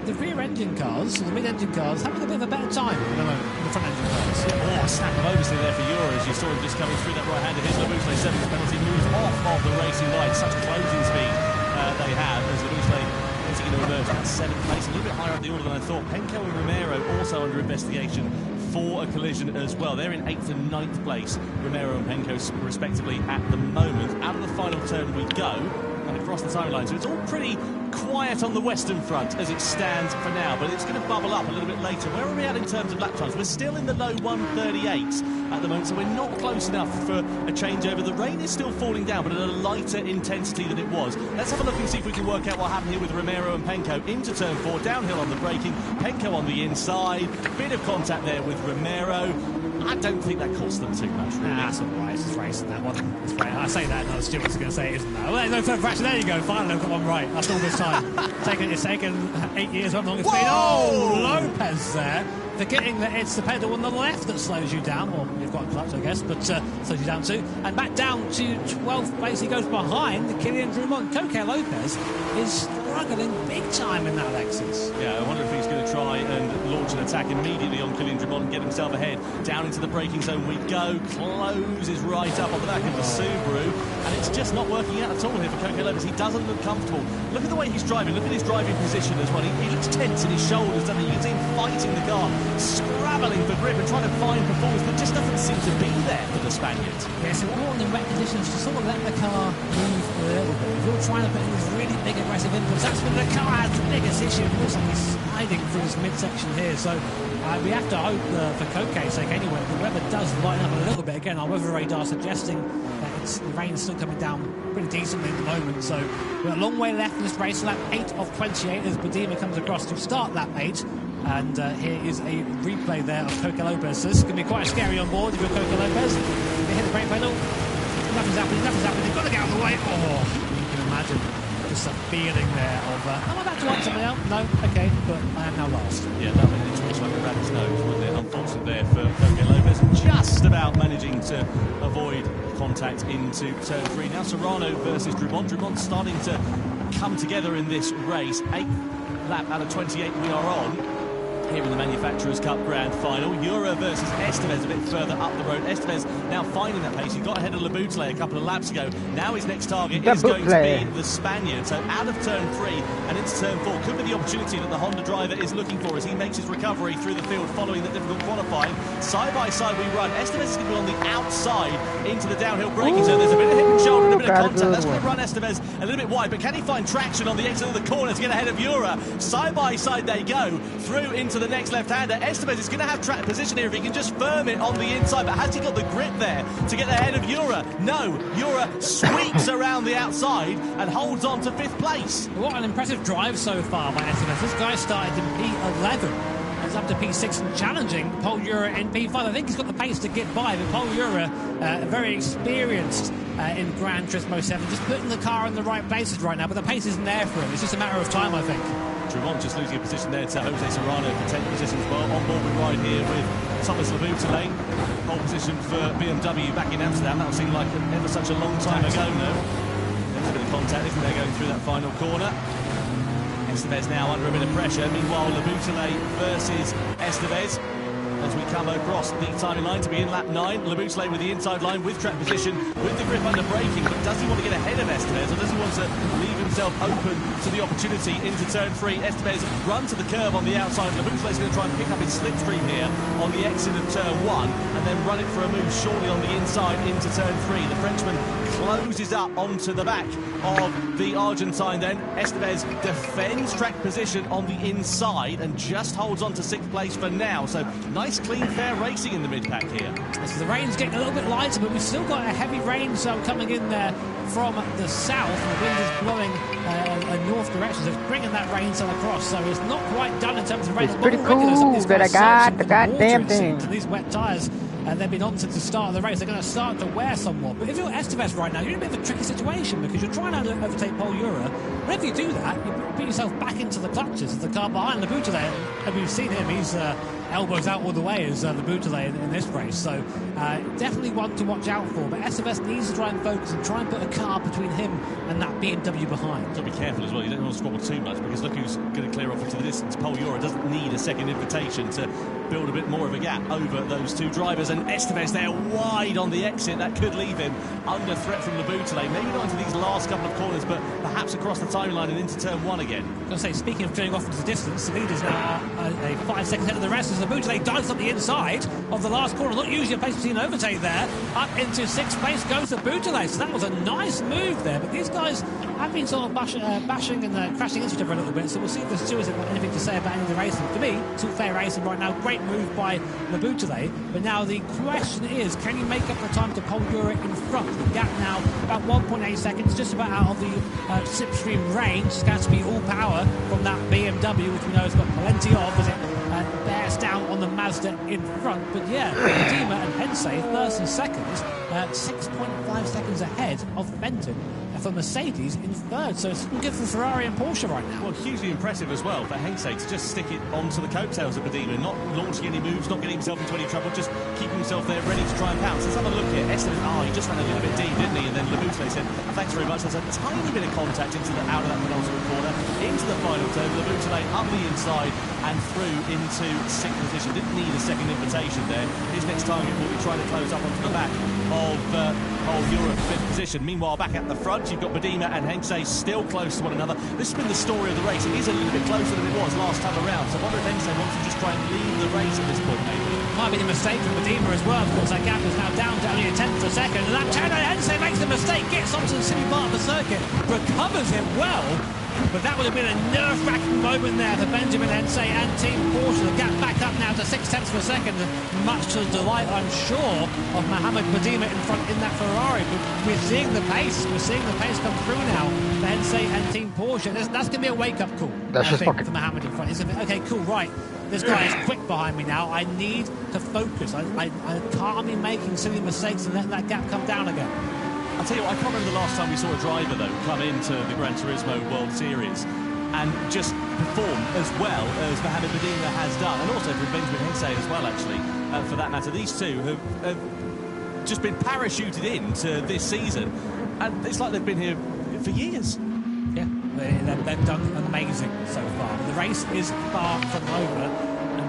the rear engine cars, the mid engine cars, having a bit of a better time than the front engine cars. Yeah, a snap of oversteer there for Euro as you saw him just coming through that right hander. His Labuschagne 7th penalty moves off of the racing line. Such closing speed they have as Labuschagne going to emerge at 7th place, a little bit higher up the order than I thought. Penko and Romero also under investigation for a collision as well. They're in 8th and 9th place, Romero and Penko respectively at the moment. Out of the final turn we go, and across the timeline. So it's all pretty quiet on the Western front as it stands for now, but it's going to bubble up a little bit later. Where are we at in terms of lap times? We're still in the low 138s at the moment, so we're not close enough for a changeover. The rain is still falling down, but at a lighter intensity than it was. Let's have a look and see if we can work out what happened here with Romero and Penko into turn 4, downhill on the braking, Penko on the inside, bit of contact there with Romero. I don't think that cost them too much, really. That's all right, it's just racing that one. It's right. I say that, another steward's going to say it isn't that. Well, there's no further fraction. There you go, finally I've got one right. That's all this time. It's taken 8 years, how long it's been. Oh, Lopez there, forgetting that it's the pedal on the left that slows you down, or you've got a clutch, I guess, but slows you down too. And back down to 12th place, he goes behind the Kylian Drumont. Coque Lopez is struggling big time in that Lexus. Yeah, I wonder if he's going to try and launch an attack immediately on Kylian Drumont and get himself ahead. Down into the braking zone we go, closes right up on the back of the Subaru, and it's just not working out at all here for Coque Lopez. He doesn't look comfortable. Look at the way he's driving, look at his driving position as well. He looks tense in his shoulders, doesn't he? You can see him fighting the car, scrabbling for grip and trying to find performance that just doesn't seem to be there for the Spaniard. Yeah, so important in wet conditions to sort of let the car move a little bit. If you're trying to put in these really big aggressive inputs, that's when the car has the biggest issue. It looks like he's sliding through this midsection here, so we have to hope for Coque's sake anyway, the weather does lighten up a little bit. Again, our weather radar suggesting that the rain's still coming down pretty decently at the moment, so we're a long way left in this race. Lap 8 of 28 as Badima comes across to start lap 8. And here is a replay there of Coque Lopez. So this is going to be quite scary on board if you're Coque Lopez. They hit the brake pedal. Nothing's happening. They've got to get out of the way. Oh, you can imagine just a feeling there of, am I about to want something else? No, okay, but I am now last. Yeah, that would be like a rabbit's nose, wouldn't it? Unfortunate there for Coque Lopez. Just about managing to avoid contact into turn 3. Now Serrano versus Drumont. Drumont starting to come together in this race. 8th lap out of 28 we are on. Here in the Manufacturers' Cup Grand Final. Euro versus Estevez a bit further up the road. Estevez now finding that pace. He got ahead of Labuschagne a couple of laps ago. Now his next target is going to be the Spaniard. So out of turn 3 and into turn 4 could be the opportunity that the Honda driver is looking for as he makes his recovery through the field following the difficult qualifying. Side by side we run. Estevez is going to be on the outside into the downhill braking zone. There's a bit of hip and shoulder and a bit of contact. That's going to run Estevez a little bit wide, but can he find traction on the exit of the corner to get ahead of Euro? Side by side they go through into the next left-hander. Estevez is going to have track position here if he can just firm it on the inside, but has he got the grip there to get ahead of Euro? No, Euro sweeps around the outside and holds on to 5th place. What an impressive drive so far by Estevez. This guy started in P11 is up to P6 and challenging Paul Ura in P5. I think he's got the pace to get by, but Paul Ura, very experienced in Gran Turismo 7, just putting the car in the right places right now, but the pace isn't there for him. It's just a matter of time, I think. Tremont just losing a position there to Jose Serrano for 10th position as well. On board we ride here with Thomas Laboutelet. Pole position for BMW back in Amsterdam. That seemed like ever such a long time ago now. There's a bit of contact, isn't there, going through that final corner. Estevez now under a bit of pressure. Meanwhile, Laboutelet versus Estevez. As we come across the timing line to be in lap 9, Laboutelet with the inside line with track position, with the grip under braking, but does he want to get ahead of Estevez, or does he want to leave himself open to the opportunity into turn 3? Estevez run to the curve on the outside. Laboutelet's going to try and pick up his slipstream here on the exit of turn 1, and then run it for a move shortly on the inside into turn 3. The Frenchman closes up onto the back of the Argentine then. Estevez defends track position on the inside and just holds on to 6th place for now. So nice, clean, fair racing in the mid-pack here. So the rain's getting a little bit lighter, but we've still got a heavy rain zone coming in there from the south. The wind is blowing a north direction, so it's bringing that rain zone across. So it's not quite done in terms of rain. It's pretty cool, but I got the goddamn thing. And these wet tyres, they've been on since the start of the race. They're going to start to wear somewhat. But if you're Estevez right now, you're in a bit of a tricky situation because you're trying to overtake Paul Ura. Whenever you do that, you put yourself back into the clutches of the car behind Laboutelet. And we've seen him, he's elbows out all the way as Laboutelet in this race. So definitely one to watch out for. But Estevez needs to try and focus and try and put a car between him and that BMW behind. You've got to be careful as well. You don't want to squabble too much because look who's going to clear off into the distance. Paul Ura doesn't need a second invitation to build a bit more of a gap over those two drivers, and Estevez there wide on the exit. That could leave him under threat from Laboutelet. Maybe not into these last couple of corners, but perhaps across the timeline and into turn 1 again. I was going to say, speaking of clearing off into the distance, the leader's now 5 seconds ahead of the rest as Laboutelet dives up the inside of the last corner. Not usually a place to see an overtake there. Up into 6th place goes Laboutelet. So that was a nice move there, but these guys have been sort of bashing and crashing into each other a little bit, so we'll see if the stewards have got anything to say about any of the racing. To me, it's all fair racing right now. Great move by Laboutelet, but now the question is, can you make up the time to Paul Ura in front? The gap now about 1.8 seconds, just about out of the slipstream range. It's going to be all power from that BMW, which we know has got plenty of as it bears down on the Mazda in front. But yeah, Medima and Hensei, first and second, 6.5 seconds ahead of Benton for Mercedes in third. So it's good for Ferrari and Porsche right now. Well, hugely impressive as well for Hensei to just stick it onto the coattails of Medina, not launching any moves, not getting himself into any trouble, just keeping himself there ready to try and pounce. Let's have a look here. Estevez, he just ran a little bit deep, didn't he? And then Laboutelet said, thanks very much. There's a tiny bit of contact out of that penultimate corner, into the final turn. Laboutelet up the inside and through into 6th position. Didn't need a second invitation there. His next target will be trying to close up onto the back of Paul Ura for 5th position. Meanwhile, back at the front, you've got Medina and Hensei still close to one another. This has been the story of the race. It is a little bit closer than it was last time around. So I wonder if Hensei wants to just try and lead the race at this point, maybe. Might be a mistake from Medina as well. Of course, that gap is now down to only a tenth of a second. And that turn, Hensei makes the mistake, gets onto the silly part of the circuit, recovers him well. But that would have been a nerve-wracking moment there for Benjamin Hensei and Team Porsche. The gap back up now to 6/10 of a second, much to the delight, I'm sure, of Mohamed Medina in front in that Ferrari. But we're seeing the pace. We're seeing the pace come through now for Hensei and Team Porsche. That's going to be a wake-up call, I think, for Mohamed in front. Okay, cool, right. This guy is quick behind me now. I need to focus. I can't be making silly mistakes and letting that gap come down again. I'll tell you what, I can't remember the last time we saw a driver, though, come into the Gran Turismo World Series and just perform as well as Mohamed Medina has done, and also from Benjamin Hensei as well, actually, for that matter. These two have just been parachuted into this season, and it's like they've been here for years. Yeah, they've done amazing so far. But the race is far from over.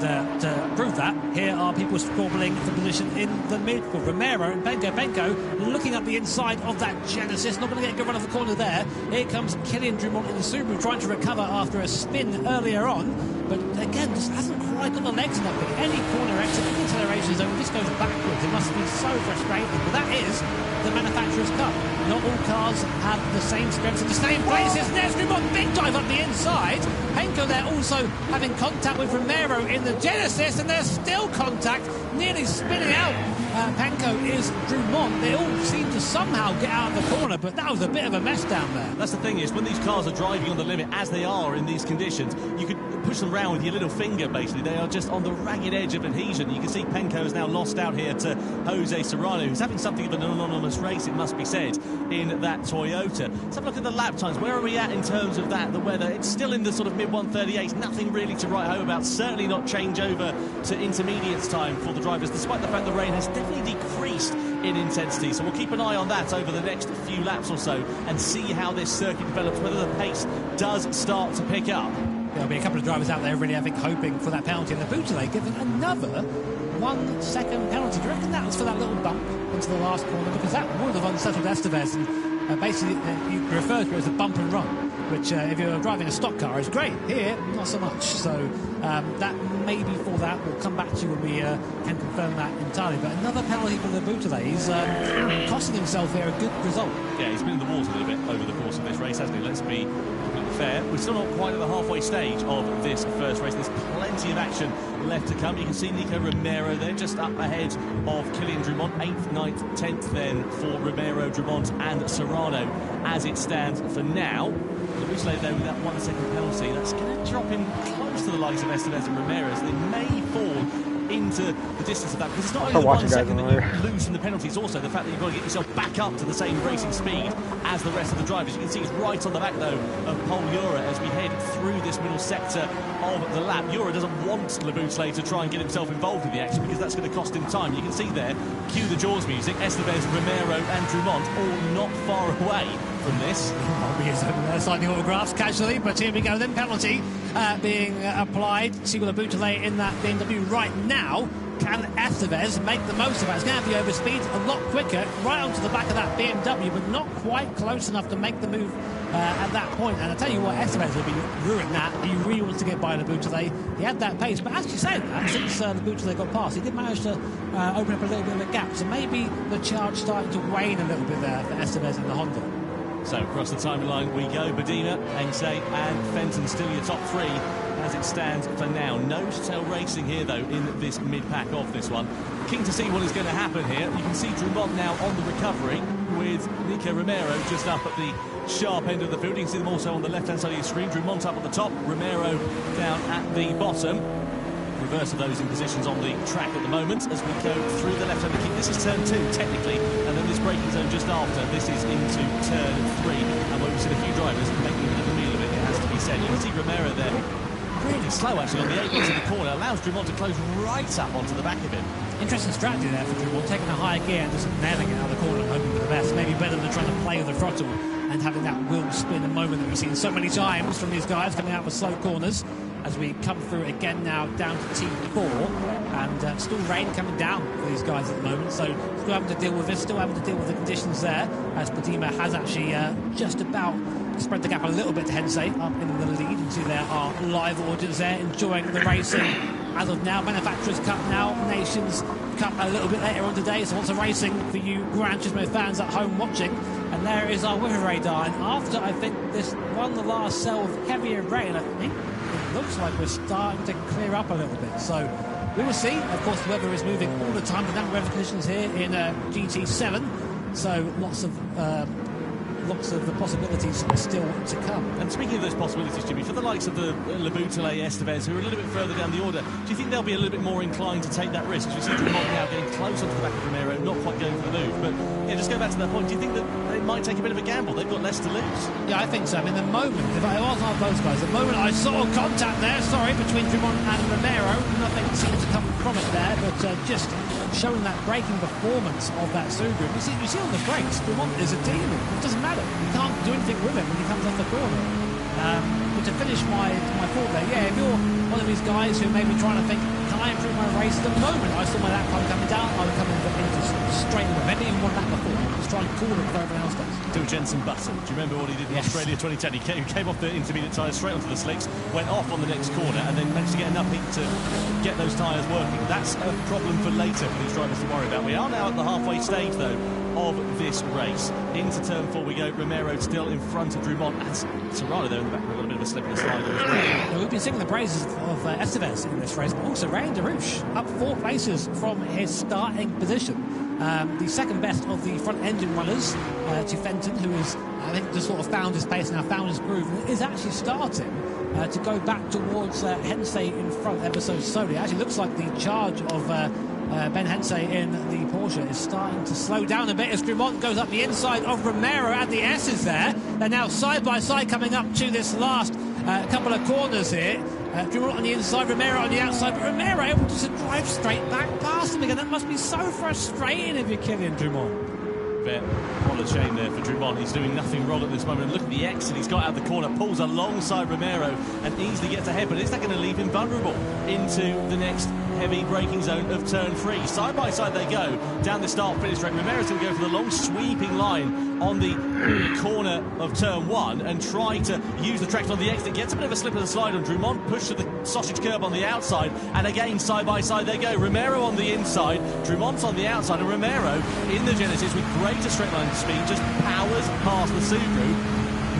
And to prove that, here are people squabbling for position in the midfield. Romero and Benko. Benko looking up the inside of that Genesis. Not going to get a good run off the corner there. Here comes Kylian Drumont in the Subaru trying to recover after a spin earlier on. But again, just hasn't quite got the legs enough. But any corner exit, any acceleration zone, just goes backwards. It must be so frustrating. But that is the Manufacturers' Cup. Not all cars have the same strengths in the same places. There's Drumont, big dive up the inside. Henko Penko there also having contact with Romero in the Genesis, and there's still contact, nearly spinning out. Penko is Drummond. They all seem to somehow get out of the corner, but that was a bit of a mess down there. That's the thing is, when these cars are driving on the limit, as they are in these conditions, you could push them around with your little finger, basically. They are just on the ragged edge of adhesion. You can see Penko is now lost out here to Jose Serrano, who's having something of an anonymous race, it must be said, in that Toyota. Let's have a look at the lap times. Where are we at in terms of that, the weather? It's still in the sort of mid-138s. Nothing really to write home about. Certainly not change over to intermediates time for the drivers, despite the fact the rain has definitely decreased in intensity. So we'll keep an eye on that over the next few laps or so and see how this circuit develops, whether the pace does start to pick up. There'll be a couple of drivers out there really, I think, hoping for that penalty, and the Boutelet giving another 1 second penalty. Do you reckon that was for that little bump into the last corner? Because that would have unsettled Estevez, and basically you refer to it as a bump and run, which if you're driving a stock car is great. Here, not so much. So that maybe for that, we'll come back to you when we can confirm that entirely. But another penalty for the Boutelet. He's costing himself here a good result. Yeah, he's been in the water a little bit over the course of this race, hasn't he? Let's be fair. We're still not quite at the halfway stage of this first race. There's plenty of action left to come. You can see Nico Romero there just up ahead of Kylian Drummond. 8th, 9th, 10th then for Romero, Drummond and Serrano as it stands for now. Boutelet there with that 1 second penalty. That's going to drop him close to the likes of Estevez and Ramirez. They may fall into the distance of that, because it's not only the 1 second that you lose in the penalty, it's also the fact that you've got to get yourself back up to the same racing speed as the rest of the drivers. You can see he's right on the back though of Paul Ura as we head through this middle sector of the lap. Ura doesn't want Le Boutelet to try and get himself involved in the action, because that's going to cost him time. You can see there, cue the Jaws music, Estevez, Romero and Drummond all not far away from this. Signing autographs casually, but here we go then. Penalty being applied to Le Boutelet in that BMW right now. Can Estevez make the most of it? It's going to have the overspeed a lot quicker, right onto the back of that BMW, but not quite close enough to make the move at that point. And I tell you what, Estevez will be ruining that. He really wants to get by Le Boutelet. He had that pace, but as you said, since Le Boutelet got past, he did manage to open up a little bit of a gap. So maybe the charge starting to wane a little bit there for Estevez in the Honda. So across the timeline we go. Badima, Hengse and Fenton still your top three as it stands for now. Nose-to-tail racing here though in this mid-pack of this one. Keen to see what is going to happen here. You can see Drummond now on the recovery with Nico Romero just up at the sharp end of the field. You can see them also on the left-hand side of your screen. Drummond up at the top, Romero down at the bottom. Reverse of those in positions on the track at the moment as we go through the left-hand kick. This is turn 2 technically, and then this braking zone just after. This is into turn 3, and we've seen a few drivers making a bit of a meal of it, it has to be said. You can see Romero there really slow actually on the apex of the corner, allows Drummond to close right up onto the back of him. Interesting strategy there for Drummond, taking a higher gear and just nailing it out of the corner and hoping for the best. Maybe better than trying to play with the throttle and having that wheel spin, a moment that we've seen so many times from these guys coming out with slow corners. As we come through again now down to T4, and still rain coming down for these guys at the moment, so still having to deal with this, still having to deal with the conditions there, as Badima has actually just about spread the gap a little bit to Hengse up in the lead. You can see there are live audience there enjoying the racing as of now. Manufacturers Cup now, Nations Cup a little bit later on today, so lots of racing for you Gran Turismo fans at home watching. And there is our weather radar, and after I think this one, the last cell of heavier rain, I think it looks like we're starting to clear up a little bit. So we will see. Of course, the weather is moving all the time. Dynamic weather conditions here in GT7. So lots of the possibilities still to come. And speaking of those possibilities, Jimmy, for the likes of the Le Boutelet, Estevez, who are a little bit further down the order, do you think they'll be a little bit more inclined to take that risk? We see Drummond now getting closer to the back of Romero, not quite going for the move. But yeah, just go back to that point. Do you think that they might take a bit of a gamble? They've got less to lose. Yeah, I think so. I mean, the moment, if I was one of those guys, the moment I saw contact there, between Drummond and Romero, nothing seems to come from it there, but just showing that braking performance of that Subaru. You see on the brakes, Drummond is a demon. It doesn't matter. You can't do anything with him when he comes off the corner. But to finish my thought there, yeah, if you're one of these guys who may be trying to think, can I improve my race? The moment I saw my lap time coming down, I would come into straight away. Maybe even one lap before. Just try and call it before everyone else does. To Jenson Button. Do you remember what he did in Australia 2010? He came off the intermediate tyres straight onto the slicks, went off on the next corner, and then managed to get enough heat to get those tyres working. That's a problem for later for these drivers to worry about. We are now at the halfway stage, though, of this race. Into turn 4 we go. Romero still in front of Drummond, and Serrano there in the back with a little bit of a slip and slide as well. We've been singing the praises of Estevez in this race, but also Ryan DeRouche up 4 places from his starting position. The second best of the front engine runners to Fenton, who is, I think, just sort of found his pace now, found his groove, and is actually starting to go back towards Hensey in front ever so slowly. It actually looks like the charge of Ben Hensey in the Porsche is starting to slow down a bit as Dumont goes up the inside of Romero and the S's there. They're now side by side coming up to this last couple of corners here. Dumont on the inside, Romero on the outside, but Romero able to drive straight back past him again. That must be so frustrating if you're Kylian Dumont. But what a shame there for Dumont. He's doing nothing wrong at this moment. Look at the exit he's got out of the corner, pulls alongside Romero and easily gets ahead, but is that going to leave him vulnerable into the next heavy braking zone of turn 3? Side by side they go down the start finish straight. Romero's going to go for the long sweeping line on the corner of turn 1 and try to use the traction on the exit. Gets a bit of a slip and a slide on Dumont, push to the sausage curb on the outside, and again side by side they go. Romero on the inside, Dumont's on the outside, and Romero in the Genesis with greater straight line speed just powers past the Subaru.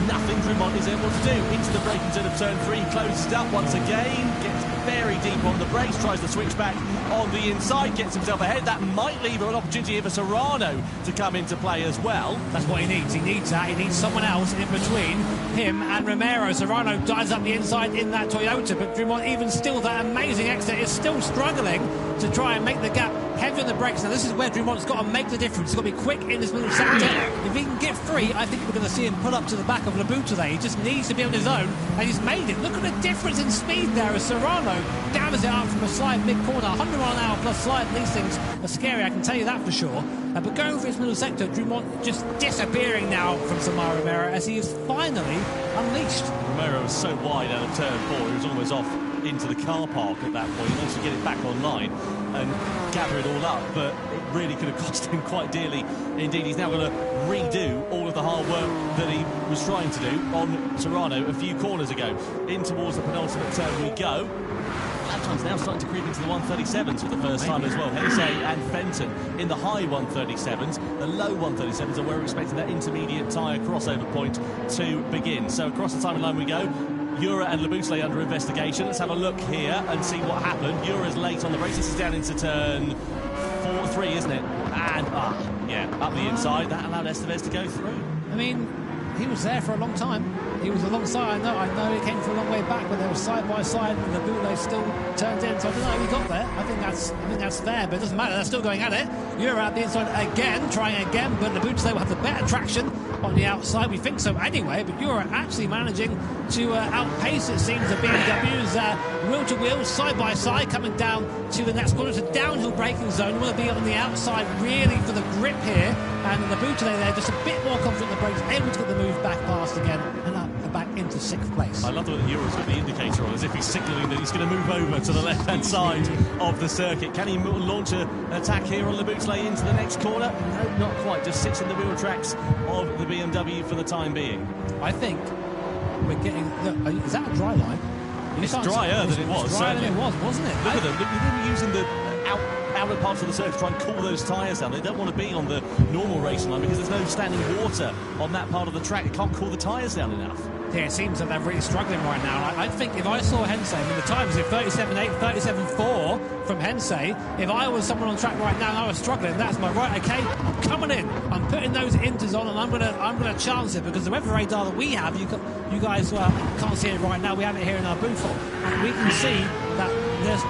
Nothing Dumont is able to do. Into the braking zone of turn 3, closes it up once again, gets very deep on the brakes, tries to switch back on the inside, gets himself ahead. That might leave an opportunity here for Serrano to come into play as well. That's what he needs. He needs that. He needs someone else in between him and Romero. Serrano dives up the inside in that Toyota, but Dumont, even still, that amazing exit, is still struggling to try and make the gap. Heavy on the brakes. Now this is where Dumont's got to make the difference. He's got to be quick in this middle sector. If he can get free, I think we're going to see him pull up to the back of Laboutelet. He just needs to be on his own, and he's made it. Look at the difference in speed there as Serrano gathers it up from a slide mid-corner. 100 mile an hour plus slide. These things are scary, I can tell you that for sure. But going for his middle sector, Dumont just disappearing now from Samar Romero as he is finally unleashed. Romero was so wide out of turn 4, he was almost off into the car park at that point. He managed to get it back online and gather it all up, but it really could have cost him quite dearly indeed. He's now going to redo all of the hard work that he was trying to do on Serrano a few corners ago. In towards the penultimate turn we go. Lap time's now starting to creep into the 137s for the first time as well. Hensey and Fenton in the high 137s. The low 137s are where we're expecting that intermediate tyre crossover point to begin. So across the timing line we go. Jura and Laboutelet under investigation. Let's have a look here and see what happened. Jura's late on the race. This is down into turn 4-3, isn't it? And, yeah, up the inside. That allowed Estevez to go through. I mean, he was there for a long time. He was alongside. I know he came from a long way back, but they were side by side, and Laboutelet still turned in. So I don't know how he got there. I think that's fair, but it doesn't matter. They're still going at it. Jura out the inside again, trying again, but Laboutelet will have the better traction on the outside. We think so anyway, but Jura actually managing to outpace, it seems, the BMW's wheel-to-wheel, side-by-side, coming down to the next corner. It's a downhill braking zone. You want to be on the outside, really, for the grip here. And Laboutelet there, just a bit more confident in the brakes, able to get the move back past again, and up and back into 6th place. I love the way that Jura's got the indicator on, as if he's signalling that he's going to move over to the left-hand side of the circuit. Can he launch an attack here on Laboutelet into the next corner? No, not quite. Just sits in the wheel tracks of the BMW for the time being. I think we're getting... Is that a dry line? It's drier than it was. It's drier than it was, wasn't it? Look at them. They're using the outer parts of the circuit to try and cool those tyres down. They don't want to be on the normal racing line because there's no standing water on that part of the track. It can't cool the tyres down enough. Yeah, it seems that they're really struggling right now. I think if I saw Hensey, I mean, the times are 37.8, 37.4 from Hensey. If I was someone on the track right now and I was struggling, that's my right. Okay, I'm coming in. I'm putting those inters on, and I'm gonna chance it because the weather radar that we have, you guys can't see it right now. We have it here in our booth, and we can see that there's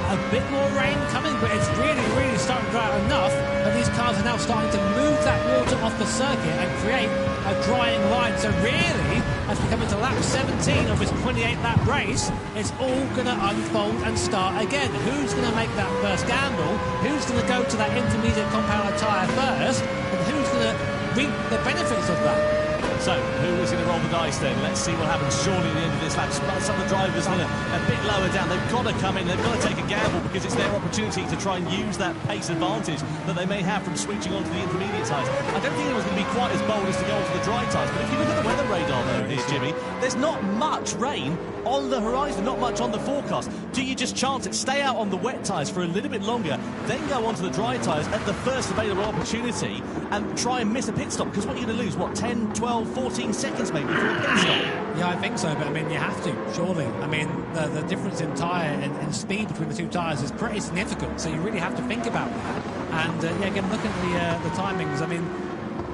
a bit more rain coming, but it's really starting to dry out enough that these cars are now starting to move that water off the circuit and create a drying line. So really, as we come into lap 17 of this 28-lap race, it's all going to unfold and start again. Who's going to make that first gamble? Who's going to go to that intermediate compound tyre first? And who's going to reap the benefits of that? So, who is going to roll the dice then? Let's see what happens. Surely at the end of this lap, some of the drivers are a bit lower down. They've got to come in, they've got to take a gamble because it's their opportunity to try and use that pace advantage that they may have from switching onto the intermediate tyres. I don't think anyone's going to be quite as bold as to go onto the dry tyres, but if you look at the weather radar though here, Jimmy, there's not much rain on the horizon, not much on the forecast. Do you just chance it, stay out on the wet tyres for a little bit longer, then go onto the dry tyres at the first available opportunity and try and miss a pit stop? Because what you're going to lose, 10, 12, 14 seconds maybe before the pit stop. Yeah, I think so, but I mean, you have to, surely. I mean, the difference in tyre and speed between the two tyres is pretty significant, so you really have to think about that. And yeah, again, looking at the timings, I mean,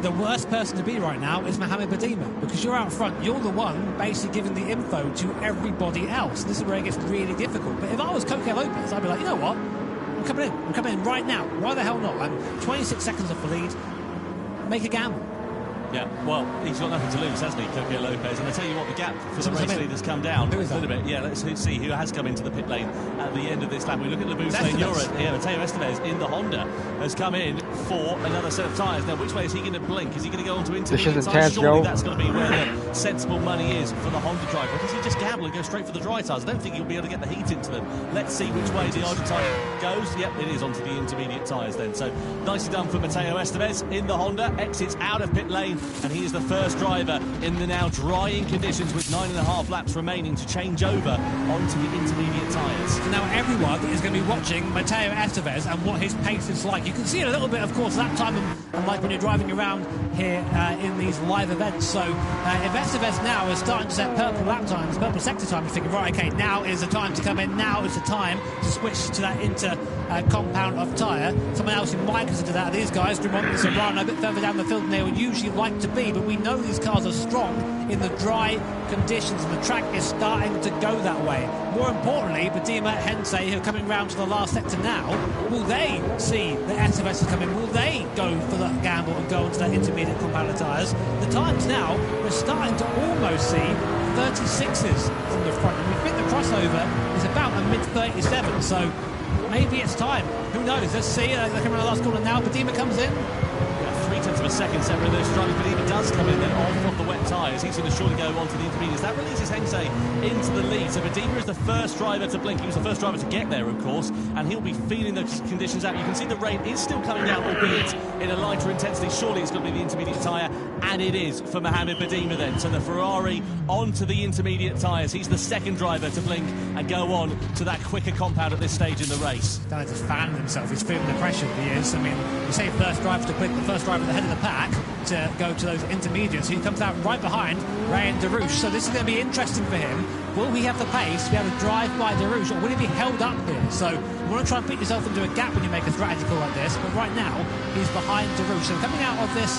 the worst person to be right now is Mohamed Badima, because you're out front, you're the one basically giving the info to everybody else. This is where it gets really difficult. But if I was Coque Lopez, I'd be like, you know what? I'm coming in right now. Why the hell not? I'm 26 seconds off the lead. Make a gamble. Yeah, well, he's got nothing to lose, hasn't he, Coque Lopez? And I tell you what, the gap for the race leader's come down a little bit. Yeah, let's see who has come into the pit lane at the end of this lap. We look at Labuse Europe here. Matteo Estevez in the Honda has come in for another set of tyres. Now, which way is he going to blink? Is he going to go on to intermediate tyres? Surely that's going to be where the sensible money is for the Honda driver. Or does he just gamble and go straight for the dry tyres? I don't think he'll be able to get the heat into them. Let's see which way the Argentine goes. Yep, it is onto the intermediate tyres then. So, nicely done for Matteo Estevez in the Honda. Exits out of pit lane, and he is the first driver in the now drying conditions with 9.5 laps remaining to change over onto the intermediate tyres. So now everyone is going to be watching Matteo Estevez and what his pace is like. You can see it a little bit, of course, that time, and like when you're driving around here in these live events. So if Estevez now is starting to set purple lap times, purple sector times, you're thinking, right, okay, now is the time to come in. Now is the time to switch to that compound of tyre. Someone else who might consider that are these guys, Drummond and Serrano, a bit further down the field than they would usually like to be, but we know these cars are strong in the dry conditions, and the track is starting to go that way. More importantly, Badima, Hensei, who are coming round to the last sector now, will they see the Estevez is coming? Will they go for that gamble and go into that intermediate compound of tyres? The times now, we're starting to almost see 36s from the front, and we think the crossover is about a mid-37, so maybe it's time. Who knows? Let's see. They're coming around the last corner now. Badima comes in. 0.3 of a second separate those driving, but he does come in then off of the wet tyres. He's going to surely go on to the intermediates. That releases Hensei into the lead. So Badima is the first driver to blink. He was the first driver to get there, of course, and he'll be feeling those conditions out. You can see the rain is still coming down, albeit in a lighter intensity. Surely it's going to be the intermediate tyre, and it is for Mohamed Badima then. So the Ferrari onto the intermediate tyres. He's the second driver to blink and go on to that quicker compound at this stage in the race. Down to fan himself. He's feeling the pressure. He is. I mean, you say first driver to blink, the first driver at the head of the pack to go to those intermediates. He comes out right behind Ryan Derouche. So this is going to be interesting for him. Will he have the pace to be able to drive by Derouche, or will he be held up here? So you want to try and put yourself into a gap when you make a strategy call like this, but right now he's behind Derouche. So coming out of this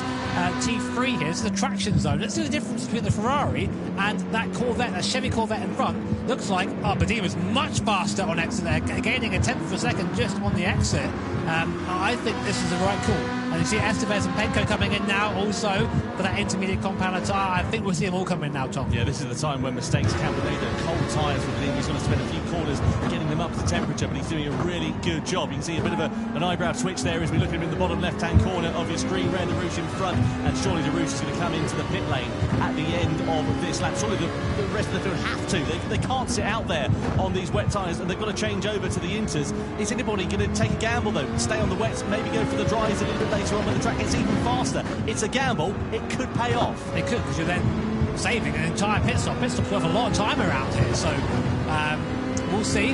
T3 here, this is the traction zone. Let's see the difference between the Ferrari and that Corvette, that Chevy Corvette in front. Looks like Badima's much faster on exit there, gaining a tenth of a second just on the exit. I think this is the right call. And you see Estevez and Penko coming in now also for that intermediate compound tyre. I think we'll see them all come in now, Tom. Yeah, this is the time when mistakes can be made. They're cold tyres with him. He's going to spend a few corners getting them up to temperature, but he's doing a really good job. You can see a bit of an eyebrow twitch there as we look at him in the bottom left-hand corner of your screen. Red Derouche in front, and surely Derouche is going to come into the pit lane at the end of this lap. Surely the rest of the field have to. They can't sit out there on these wet tyres, and they've got to change over to the inters. Is anybody going to take a gamble, though? Stay on the wets, maybe go for the dries a little bit later on when the track gets even faster. It's a gamble. It could pay off. It could, because you're then saving an entire pit stop. Pit stop's worth a lot of time around here, so we'll see.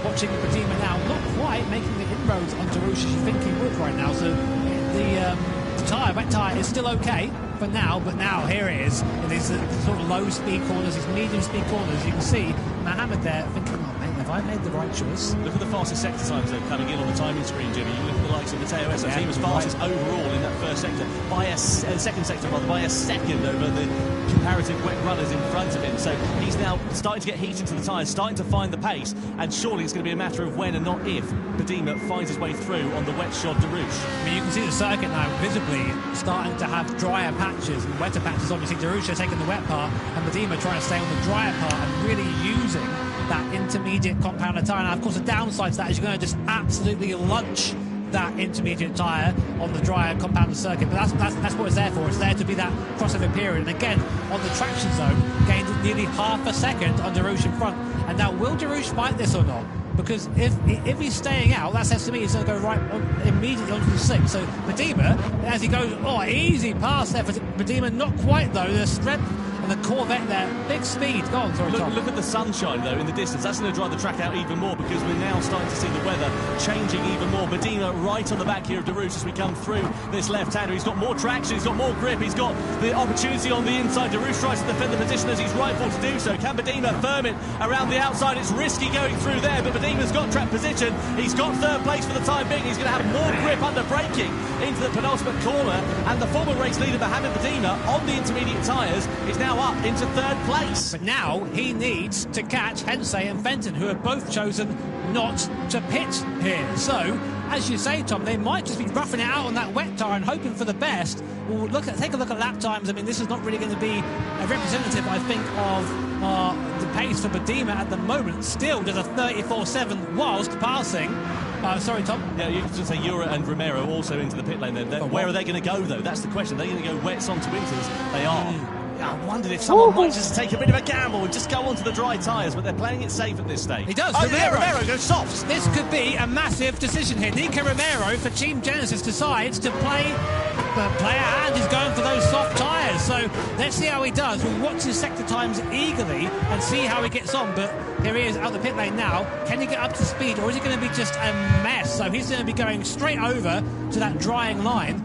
Watching Badima now, not quite making the inroads on Derouche as you think he would right now. So the tyre, wet tyre, is still okay for now, but now here it is in these sort of low speed corners, these medium speed corners. You can see Mohamed there thinking, oh mate, have I made the right choice? Look at the fastest sector times though coming in on the timing screen, Jimmy. You look at the likes of Matteo Estevez. He was fastest overall in that first sector by a second sector rather, by a second over the comparative wet runners in front of him. So he's now starting to get heat into the tyres, starting to find the pace, and surely it's going to be a matter of when and not if Badima finds his way through on the wet shod Derouche. I mean, you can see the circuit now visibly starting to have drier patches and wetter patches. Obviously Derouche taking the wet part and Badima trying to stay on the drier part and really using that intermediate compound tyre. Now of course the downside to that is you're going to just absolutely lunch that intermediate tyre on the drier compound circuit, but that's what it's there for. It's there to be that crossover period, and again on the traction zone gained nearly half a second on Derouche in front. And now will Derouche fight this or not? Because if he's staying out, that says to me he's going to go right immediately onto the sixth. So Badima, as he goes, easy pass there for Badima, not quite though. The strength and the Corvette there, big speed. Go on, sorry, Tom. Look at the sunshine though in the distance. That's going to drive the track out even more because we're now starting to see the weather changing even more. Badima right on the back here of Derouche as we come through this left-hander. He's got more traction, he's got more grip, he's got the opportunity on the inside. Darush tries to defend the position as he's rightful to do so. Can Badima firm it around the outside? It's risky going through there, but Badima's got track position. He's got third place for the time being. He's going to have more grip under braking into the penultimate corner, and the former race leader Mohamed Badima on the intermediate tyres is now up into third place. But now he needs to catch Hensey and Fenton, who have both chosen not to pit here. So, as you say, Tom, they might just be roughing it out on that wet tyre and hoping for the best. Well, take a look at lap times. I mean, this is not really going to be a representative, I think, of the pace for Badima at the moment. Still does a 34.7 whilst passing. Sorry, Tom. Yeah, you can say Ura and Romero also into the pit lane there. Where are they going to go, though? That's the question. Are they going to go wets onto inters? They are. I wondered if someone might just take a bit of a gamble and just go onto the dry tyres, but they're playing it safe at this stage. He does. Romero goes soft. This could be a massive decision here. Nico Romero for Team Genesis decides to play a hand. He's going for those soft tyres. So let's see how he does. We'll watch his sector times eagerly and see how he gets on. But here he is out the pit lane now. Can he get up to speed, or is he going to be just a mess? So he's going to be going straight over to that drying line.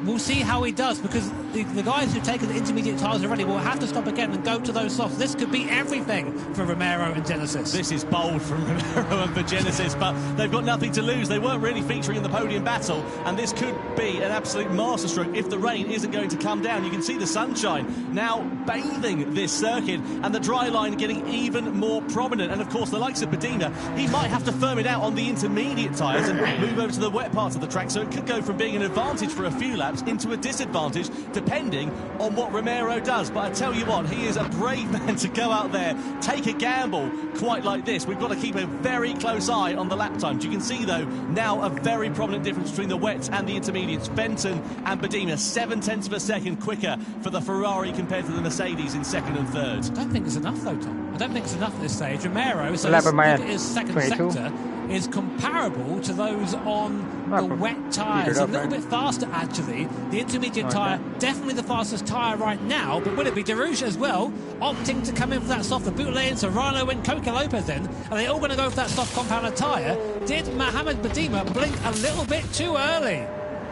We'll see how he does, because the guys who've taken the intermediate tyres already will have to stop again and go to those softs. This could be everything for Romero and Genesis. This is bold from Romero and for Genesis, but they've got nothing to lose. They weren't really featuring in the podium battle, and this could be an absolute masterstroke if the rain isn't going to come down. You can see the sunshine now bathing this circuit, and the dry line getting even more prominent. And of course, the likes of Badima, he might have to firm it out on the intermediate tyres and move over to the wet parts of the track, so it could go from being an advantage for a few laps into a disadvantage, depending on what Romero does. But I tell you what, he is a brave man to go out there, take a gamble quite like this. We've got to keep a very close eye on the lap times. You can see, though, now a very prominent difference between the wets and the intermediates. Fenton and Badima, 7/10 of a second quicker for the Ferrari compared to the Mercedes in second and third. I don't think it's enough, though, Tom. I don't think it's enough at this stage. Romero, so his second 22. Sector is comparable to those on the wet tyres. A little bit faster, actually. The intermediate tyre, definitely the fastest tyre right now, but will it be Darush as well, opting to come in for that soft? The Bootleg into Rhino and Coca Lopez then. Are they all going to go for that soft compounder tyre? Did Mohamed Badima blink a little bit too early?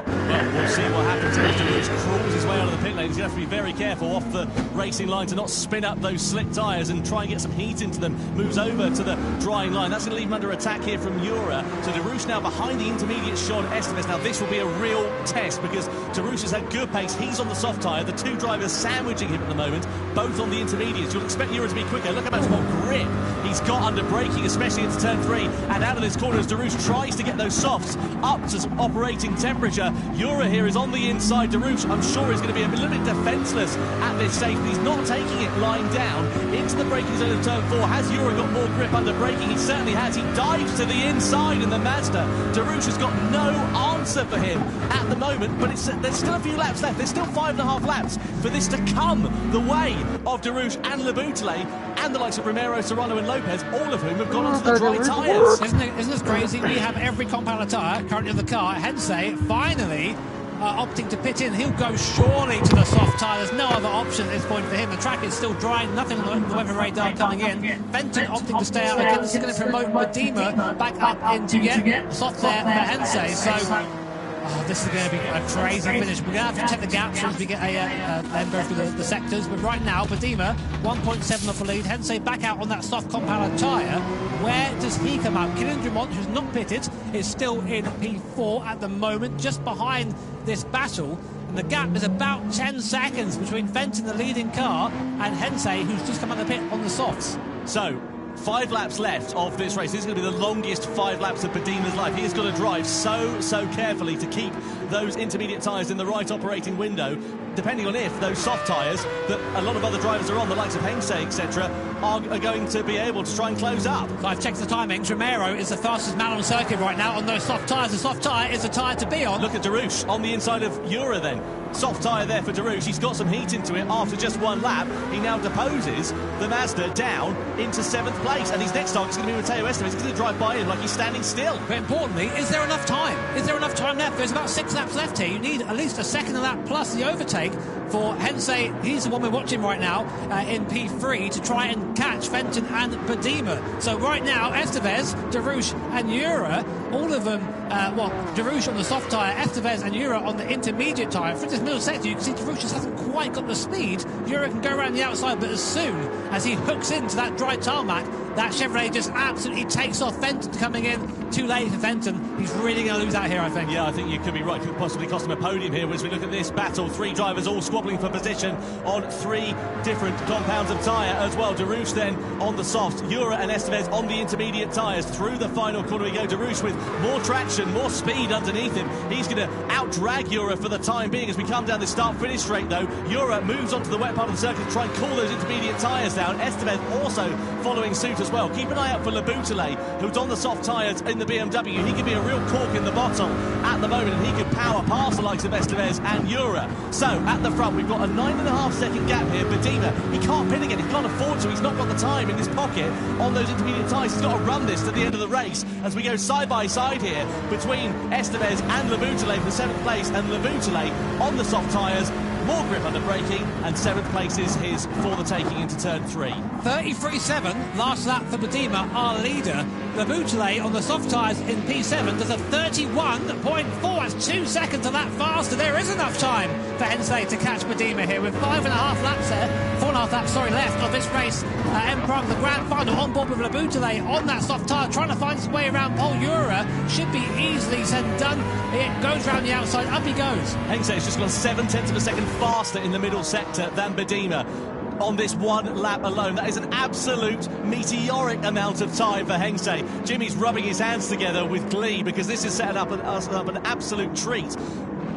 Well, we'll see what happens if Darush crawls his way out of the pit lane. He's going to have to be very careful off the racing line to not spin up those slick tyres and try and get some heat into them. Moves over to the drying line. That's going to leave him under attack here from Ura. So Darush now behind the intermediate Sean Esteves. Now this will be a real test, because Darush has had good pace. He's on the soft tyre. The two drivers sandwiching him at the moment, both on the intermediates. You'll expect Ura to be quicker. Look how much more grip he's got under braking, especially into turn 3. And out of this corner as Darush tries to get those softs up to operating temperature. Ura here is on the inside. Darush, I'm sure, is going to be a little bit defenceless at this stage, but he's not taking it lying down into the braking zone of turn 4. Has Ura got more grip under braking? He certainly has. He dives to the inside in the Mazda. Darush has got no answer for him at the moment, but there's still a few laps left. There's still 5.5 laps for this to come the way of Darush and Leboutelet and the likes of Romero, Serrano and Lopez, all of whom have gone onto the dry tyres. Isn't this crazy? We have every compounder tyre currently in the car. Hensey finally opting to pit in. He'll go surely to the soft tyre. There's no other option at this point for him. The track is still dry, nothing on the weather radar coming in. Fenton opting to stay out again. This is going to promote Badima back up into soft there for Hensey. So this is going to be a crazy finish. We're going to have to check the gaps once we get then go through the sectors. But right now, Badima 1.7 off the lead. Hensey back out on that soft compounder tyre. Where does he come out? Kylian Drummond, who's not pitted, is still in P4 at the moment, just behind this battle. And the gap is about 10 seconds between Fenton, the leading car, and Hensey, who's just come out of the pit on the softs. So 5 laps left of this race. This is going to be the longest 5 laps of Badima's life. He has got to drive so carefully to keep those intermediate tyres in the right operating window, depending on if those soft tyres that a lot of other drivers are on, the likes of Hensey, etc., are going to be able to try and close up. So I've checked the timings. Romero is the fastest man on circuit right now on those soft tyres. The soft tyre is the tyre to be on. Look at Darush on the inside of Ura then. Soft tyre there for Darush. He's got some heat into it after just 1 lap. He now deposes the Mazda down into 7th place. And his next target is going to be Matteo Esteves. He's going to drive by him like he's standing still. But importantly, is there enough time? Is there enough time left? There's about 6 laps left here. You need at least a second lap plus the overtake for Hensey. He's the one we're watching right now in P3 to try and catch Fenton and Badima. So right now, Esteves, Darush and Ura all of them, Darush on the soft tyre, Estevez and Ura on the intermediate tyre. For this middle sector, you can see Darush just hasn't quite got the speed. Ura can go around the outside, but as soon as he hooks into that dry tarmac, that Chevrolet just absolutely takes off. Fenton coming in too late for Fenton. He's really going to lose out here, I think. Yeah, I think you could be right. Could possibly cost him a podium here as we look at this battle. 3 drivers all squabbling for position on 3 different compounds of tyre as well. Darush then on the softs, Ura and Estevez on the intermediate tyres. Through the final corner we go. Darush with more traction, more speed underneath him. He's going to out-drag Ura for the time being as we come down this start-finish straight, though. Ura moves onto the wet part of the circuit to try and cool those intermediate tyres down. Estevez also following suit as well. Keep an eye out for Laboutelet, who's on the soft tyres in the BMW. He could be a real cork in the bottle at the moment, and he could power past the likes of Estevez and Ura. So, at the front, we've got a 9.5-second gap here. Badima, he can't pin again. He can't afford to. He's not got the time in his pocket on those intermediate tyres. He's got to run this to the end of the race as we go side by side here between Estevez and Laboutelet for 7th place, and Laboutelet on the soft tyres. More grip under braking, and 7th place is his for the taking into turn 3. 33.7, last lap for Badima, our leader. Laboutelet on the soft tyres in P7 does a 31.4. That's 2 seconds a lap faster. There is enough time for Hensei to catch Badima here with 4.5 laps left of this race. M-Prime, the grand final, on board with Laboutelet on that soft tyre, trying to find his way around Paul Ura. Should be easily said and done. It goes round the outside, up he goes. Hensei's just gone 7/10 of a second faster in the middle sector than Badima on this 1 lap alone. That is an absolute meteoric amount of time for Hensei. Jimmy's rubbing his hands together with glee because this is setting up an absolute treat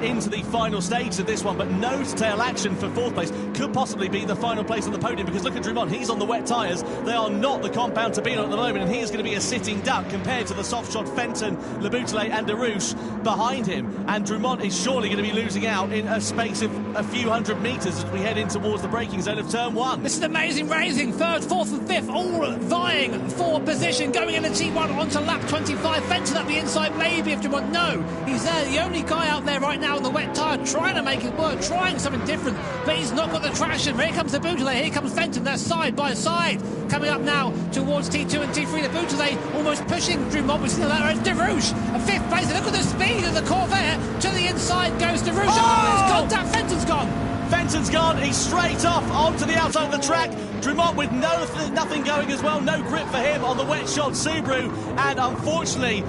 into the final stage of this one, but nose-tail action for 4th place. Could possibly be the final place on the podium, because look at Drummond, he's on the wet tyres. They are not the compound to be on at the moment, and he is going to be a sitting duck compared to the soft-shod Fenton, Laboutelet and Darush behind him. And Drummond is surely going to be losing out in a space of a few hundred metres as we head in towards the braking zone of turn 1. This is amazing racing. 3rd, 4th and 5th all vying for position. Going into T1 onto lap 25. Fenton up the inside, maybe if Drummond. No, he's there. The only guy out there right now on the wet tyre, trying to make it work, trying something different, but he's not got the traction. Here comes the Laboutelet, here comes Fenton, they're side by side. Coming up now towards T2 and T3, the Laboutelet almost pushing Drummond. We see the latter, Darush, a 5th place. Look at the speed of the Corvair. To the inside goes Darush. Oh, it's contact, Fenton's gone. Fenton's gone, he's straight off onto the outside of the track. Drummond with nothing going as well, no grip for him on the wet-shod Subaru, and unfortunately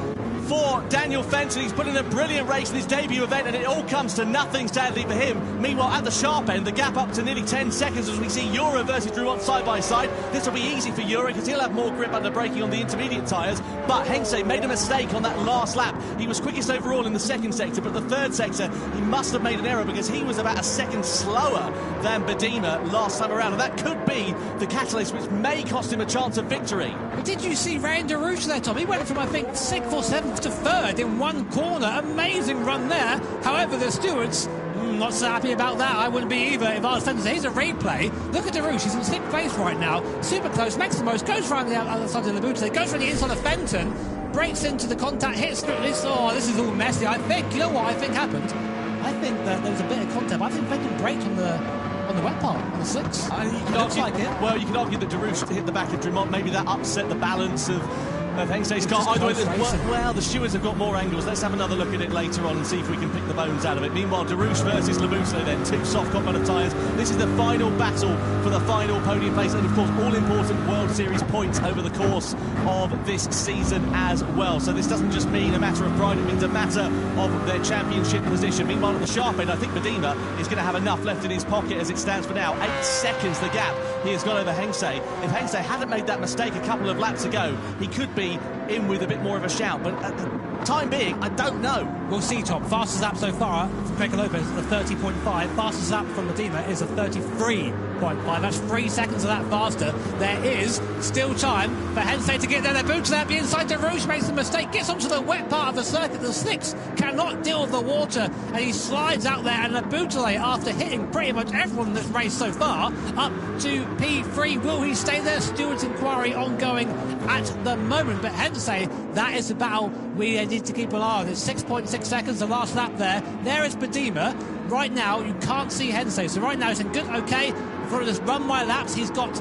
for Daniel Fenton, he's put in a brilliant race in his debut event, and it all comes to nothing, sadly, for him. Meanwhile, at the sharp end, the gap up to nearly 10 seconds as we see Ura versus Drummond side by side. This will be easy for Ura because he'll have more grip under braking on the intermediate tyres, but Hensei made a mistake on that last lap. He was quickest overall in the 2nd sector, but the 3rd sector, he must have made an error because he was about a second slower than Badima last time around, and that could be the catalyst which may cost him a chance of victory. But did you see Ryan Darush there, Tom? He went from, I think, 6th or 7th to 3rd in one corner. Amazing run there. However, the stewards not so happy about that. I wouldn't be either if I was Fenton. Here's a replay. Look at Darush. He's in 6th place right now. Super close. Makes the most. Goes around the outside of the boot. Goes from the inside of Fenton. Breaks into the contact. Hits through this. Oh, this is all messy. I think, you know what I think happened? I think that there was a bit of contact. I think Fenton braked on the wet part, on the slicks. Looks like it. Well, you can argue that Darush hit the back of Drummond. Maybe that upset the balance of Hensei's car. Either way, well, the stewards have got more angles. Let's have another look at it later on and see if we can pick the bones out of it. Meanwhile, Darush versus Laboutelet then, 2 soft compound of tyres. This is the final battle for the final podium place, and of course all important World Series points over the course of this season as well. So this doesn't just mean a matter of pride, it means a matter of their championship position. Meanwhile, at the sharp end, I think Badima is going to have enough left in his pocket as it stands for now. 8 seconds the gap he has got over Hensei. If Hensei hadn't made that mistake a couple of laps ago, he could be in with a bit more of a shout, but at the time being, I don't know. We'll see, Tom. Fastest lap so far from Pecco Lopez is a 30.5. Fastest lap from Badima is a 33.5. That's 3 seconds of that faster. There is still time for Hensei to get there. Laboutelet inside Darush makes the mistake, gets onto the wet part of the circuit. The slicks cannot deal with the water, and he slides out there. And Laboutelet, after hitting pretty much everyone in this race so far, up to P3. Will he stay there? Stewards' inquiry ongoing at the moment. But Hensei, that is the battle we need to keep an eye on. It's 6.6 seconds, the last lap there. There is Badima. Right now, you can't see Hensei. So right now, it's in good, okay. For this run by laps, he's got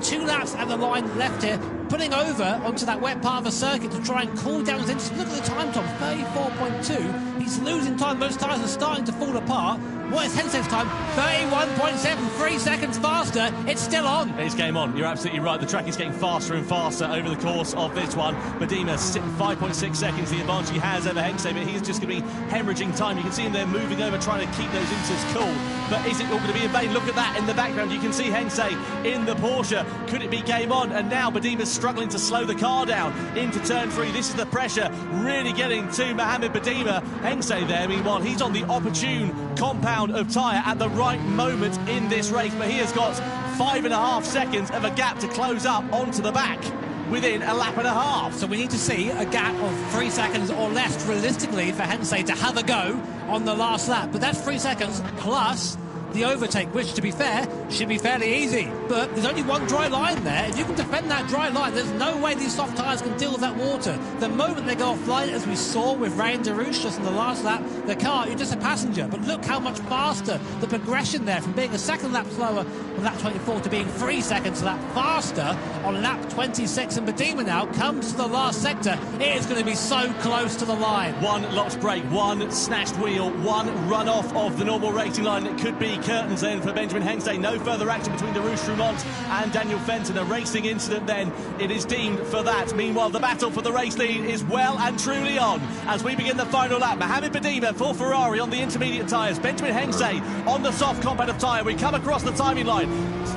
2 laps at the line left here. putting over onto that wet part of the circuit to try and cool down his engine. Look at the time, Tom, 34.2. He's losing time. Those tyres are starting to fall apart. What is Hensei's time? 31.7, 3 seconds faster. It's still on. It's game on. You're absolutely right. The track is getting faster and faster over the course of this one. Medima, 5.6 seconds, the advantage he has over Hensei, but he's just going to be hemorrhaging time. You can see him there moving over, trying to keep those inters cool. But is it all going to be in vain? Look at that in the background. You can see Hensei in the Porsche. Could it be game on? And now Badima's struggling to slow the car down into turn 3. This is the pressure really getting to Mohamed Badima. Hensei there, meanwhile, he's on the opportune compound of tyre at the right moment in this race, but he has got 5.5 seconds of a gap to close up onto the back within a lap and a half. So we need to see a gap of 3 seconds or less realistically for Hensei to have a go on the last lap, but that's 3 seconds plus the overtake, which, to be fair, should be fairly easy. But there's only one dry line there. If you can defend that dry line, there's no way these soft tyres can deal with that water. The moment they go offline, as we saw with Ray and Darush just in the last lap, the car, you're just a passenger. But look how much faster the progression there, from being a second lap slower on lap 24 to being 3 seconds a lap faster on lap 26. And Badima now comes to the last sector. It is going to be so close to the line. One locked brake, one snatched wheel, one run off of the normal racing line. It could be curtains then for Benjamin Hensei. No further action between Darush Rumont and Daniel Fenton. A racing incident then, it is deemed for that. Meanwhile, the battle for the race lead is well and truly on as we begin the final lap. Mohamed Badima for Ferrari on the intermediate tyres. Benjamin Hensei on the soft compound of tyre. We come across the timing line.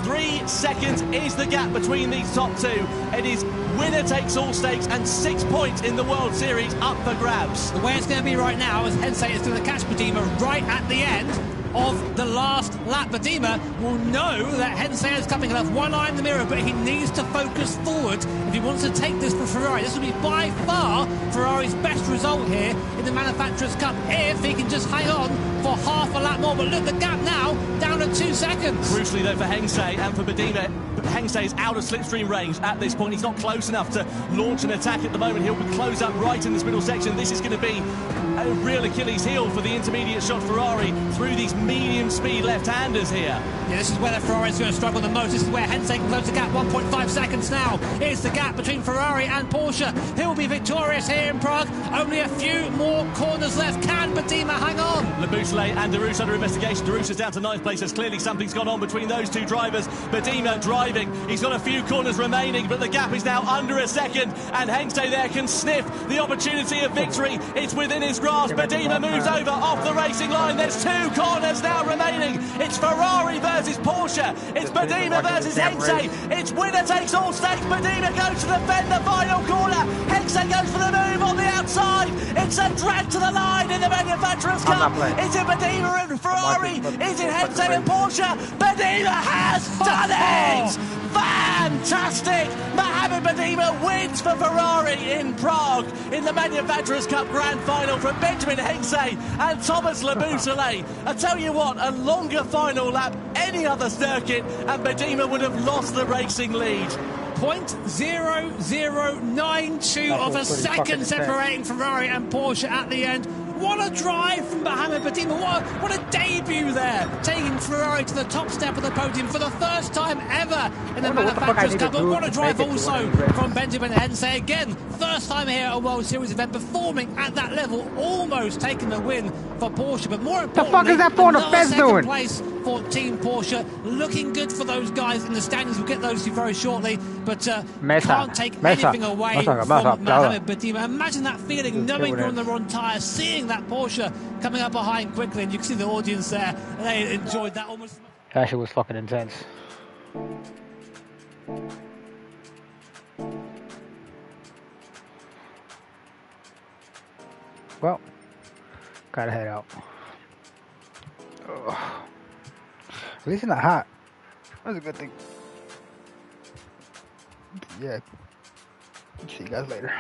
3 seconds is the gap between these top two. It is winner takes all stakes and 6 points in the World Series up for grabs. The way it's going to be right now is Hensei is going to catch Badima right at the end of the last lap. Badima will know that Hensei is coming. He'll have one eye in the mirror, but he needs to focus forward if he wants to take this for Ferrari. This will be by far Ferrari's best result here in the Manufacturers' Cup if he can just hang on for half a lap more. But look, the gap now down to 2 seconds. Crucially though for Hensei and for Badima, Hensei is out of slipstream range at this point. He's not close enough to launch an attack at the moment. He'll close up right in this middle section. This is going to be a real Achilles heel for the intermediate shot Ferrari through these medium speed left-handers here. Yeah, this is where the Ferrari is going to struggle the most. This is where Hensei can close the gap. 1.5 seconds now is the gap between Ferrari and Porsche. He'll be victorious here in Prague. Only a few more corners left. Can Badima hang on? Lebouchelet and Darush under investigation. Darush is down to 9th place. There's clearly something's gone on between those two drivers. Badima driving. He's got a few corners remaining, but the gap is now under a second, and Hensei there can sniff the opportunity of victory. It's within his grasp. Badima moves over off the racing line. There's 2 corners now remaining. It's Ferrari versus Porsche. It's Badima versus Hensei. It's winner takes all stakes. Badima goes to defend the final corner. Hensei goes for the move on the outside. It's a drag to the line in the Manufacturers' Cup. Is it Badima and Ferrari? Is it Hensei and Porsche? Badima has done it! Fantastic! Mohamed Badima wins for Ferrari in Prague in the Manufacturers' Cup Grand Final from Benjamin Hensei and Thomas Lebouchelet. I tell you what, a longer final lap any other circuit and Badima would have lost the racing lead. 0.0092 of a second separating Ferrari and Porsche at the end. What a drive from Mohamed Badima. What a debut there, taking Ferrari to the top step of the podium for the first time ever in the Manufacturers' Cup. But what a drive also from Benjamin Hensei. Again, first time here at a World Series event, performing at that level, almost taking the win for Porsche. But more importantly, the fuck is that for the Fez doing? Place for Team Porsche, looking good for those guys in the standings. We'll get those to you very shortly, but can't take anything away from Mohamed Badima. Imagine that feeling, knowing you're on the wrong tyre, seeing that Porsche coming up behind quickly, and you can see the audience there. They enjoyed that almost. That shit was fucking intense. Well, gotta head out. Ugh. At least it's not hot. That's a good thing. Yeah. See you guys later.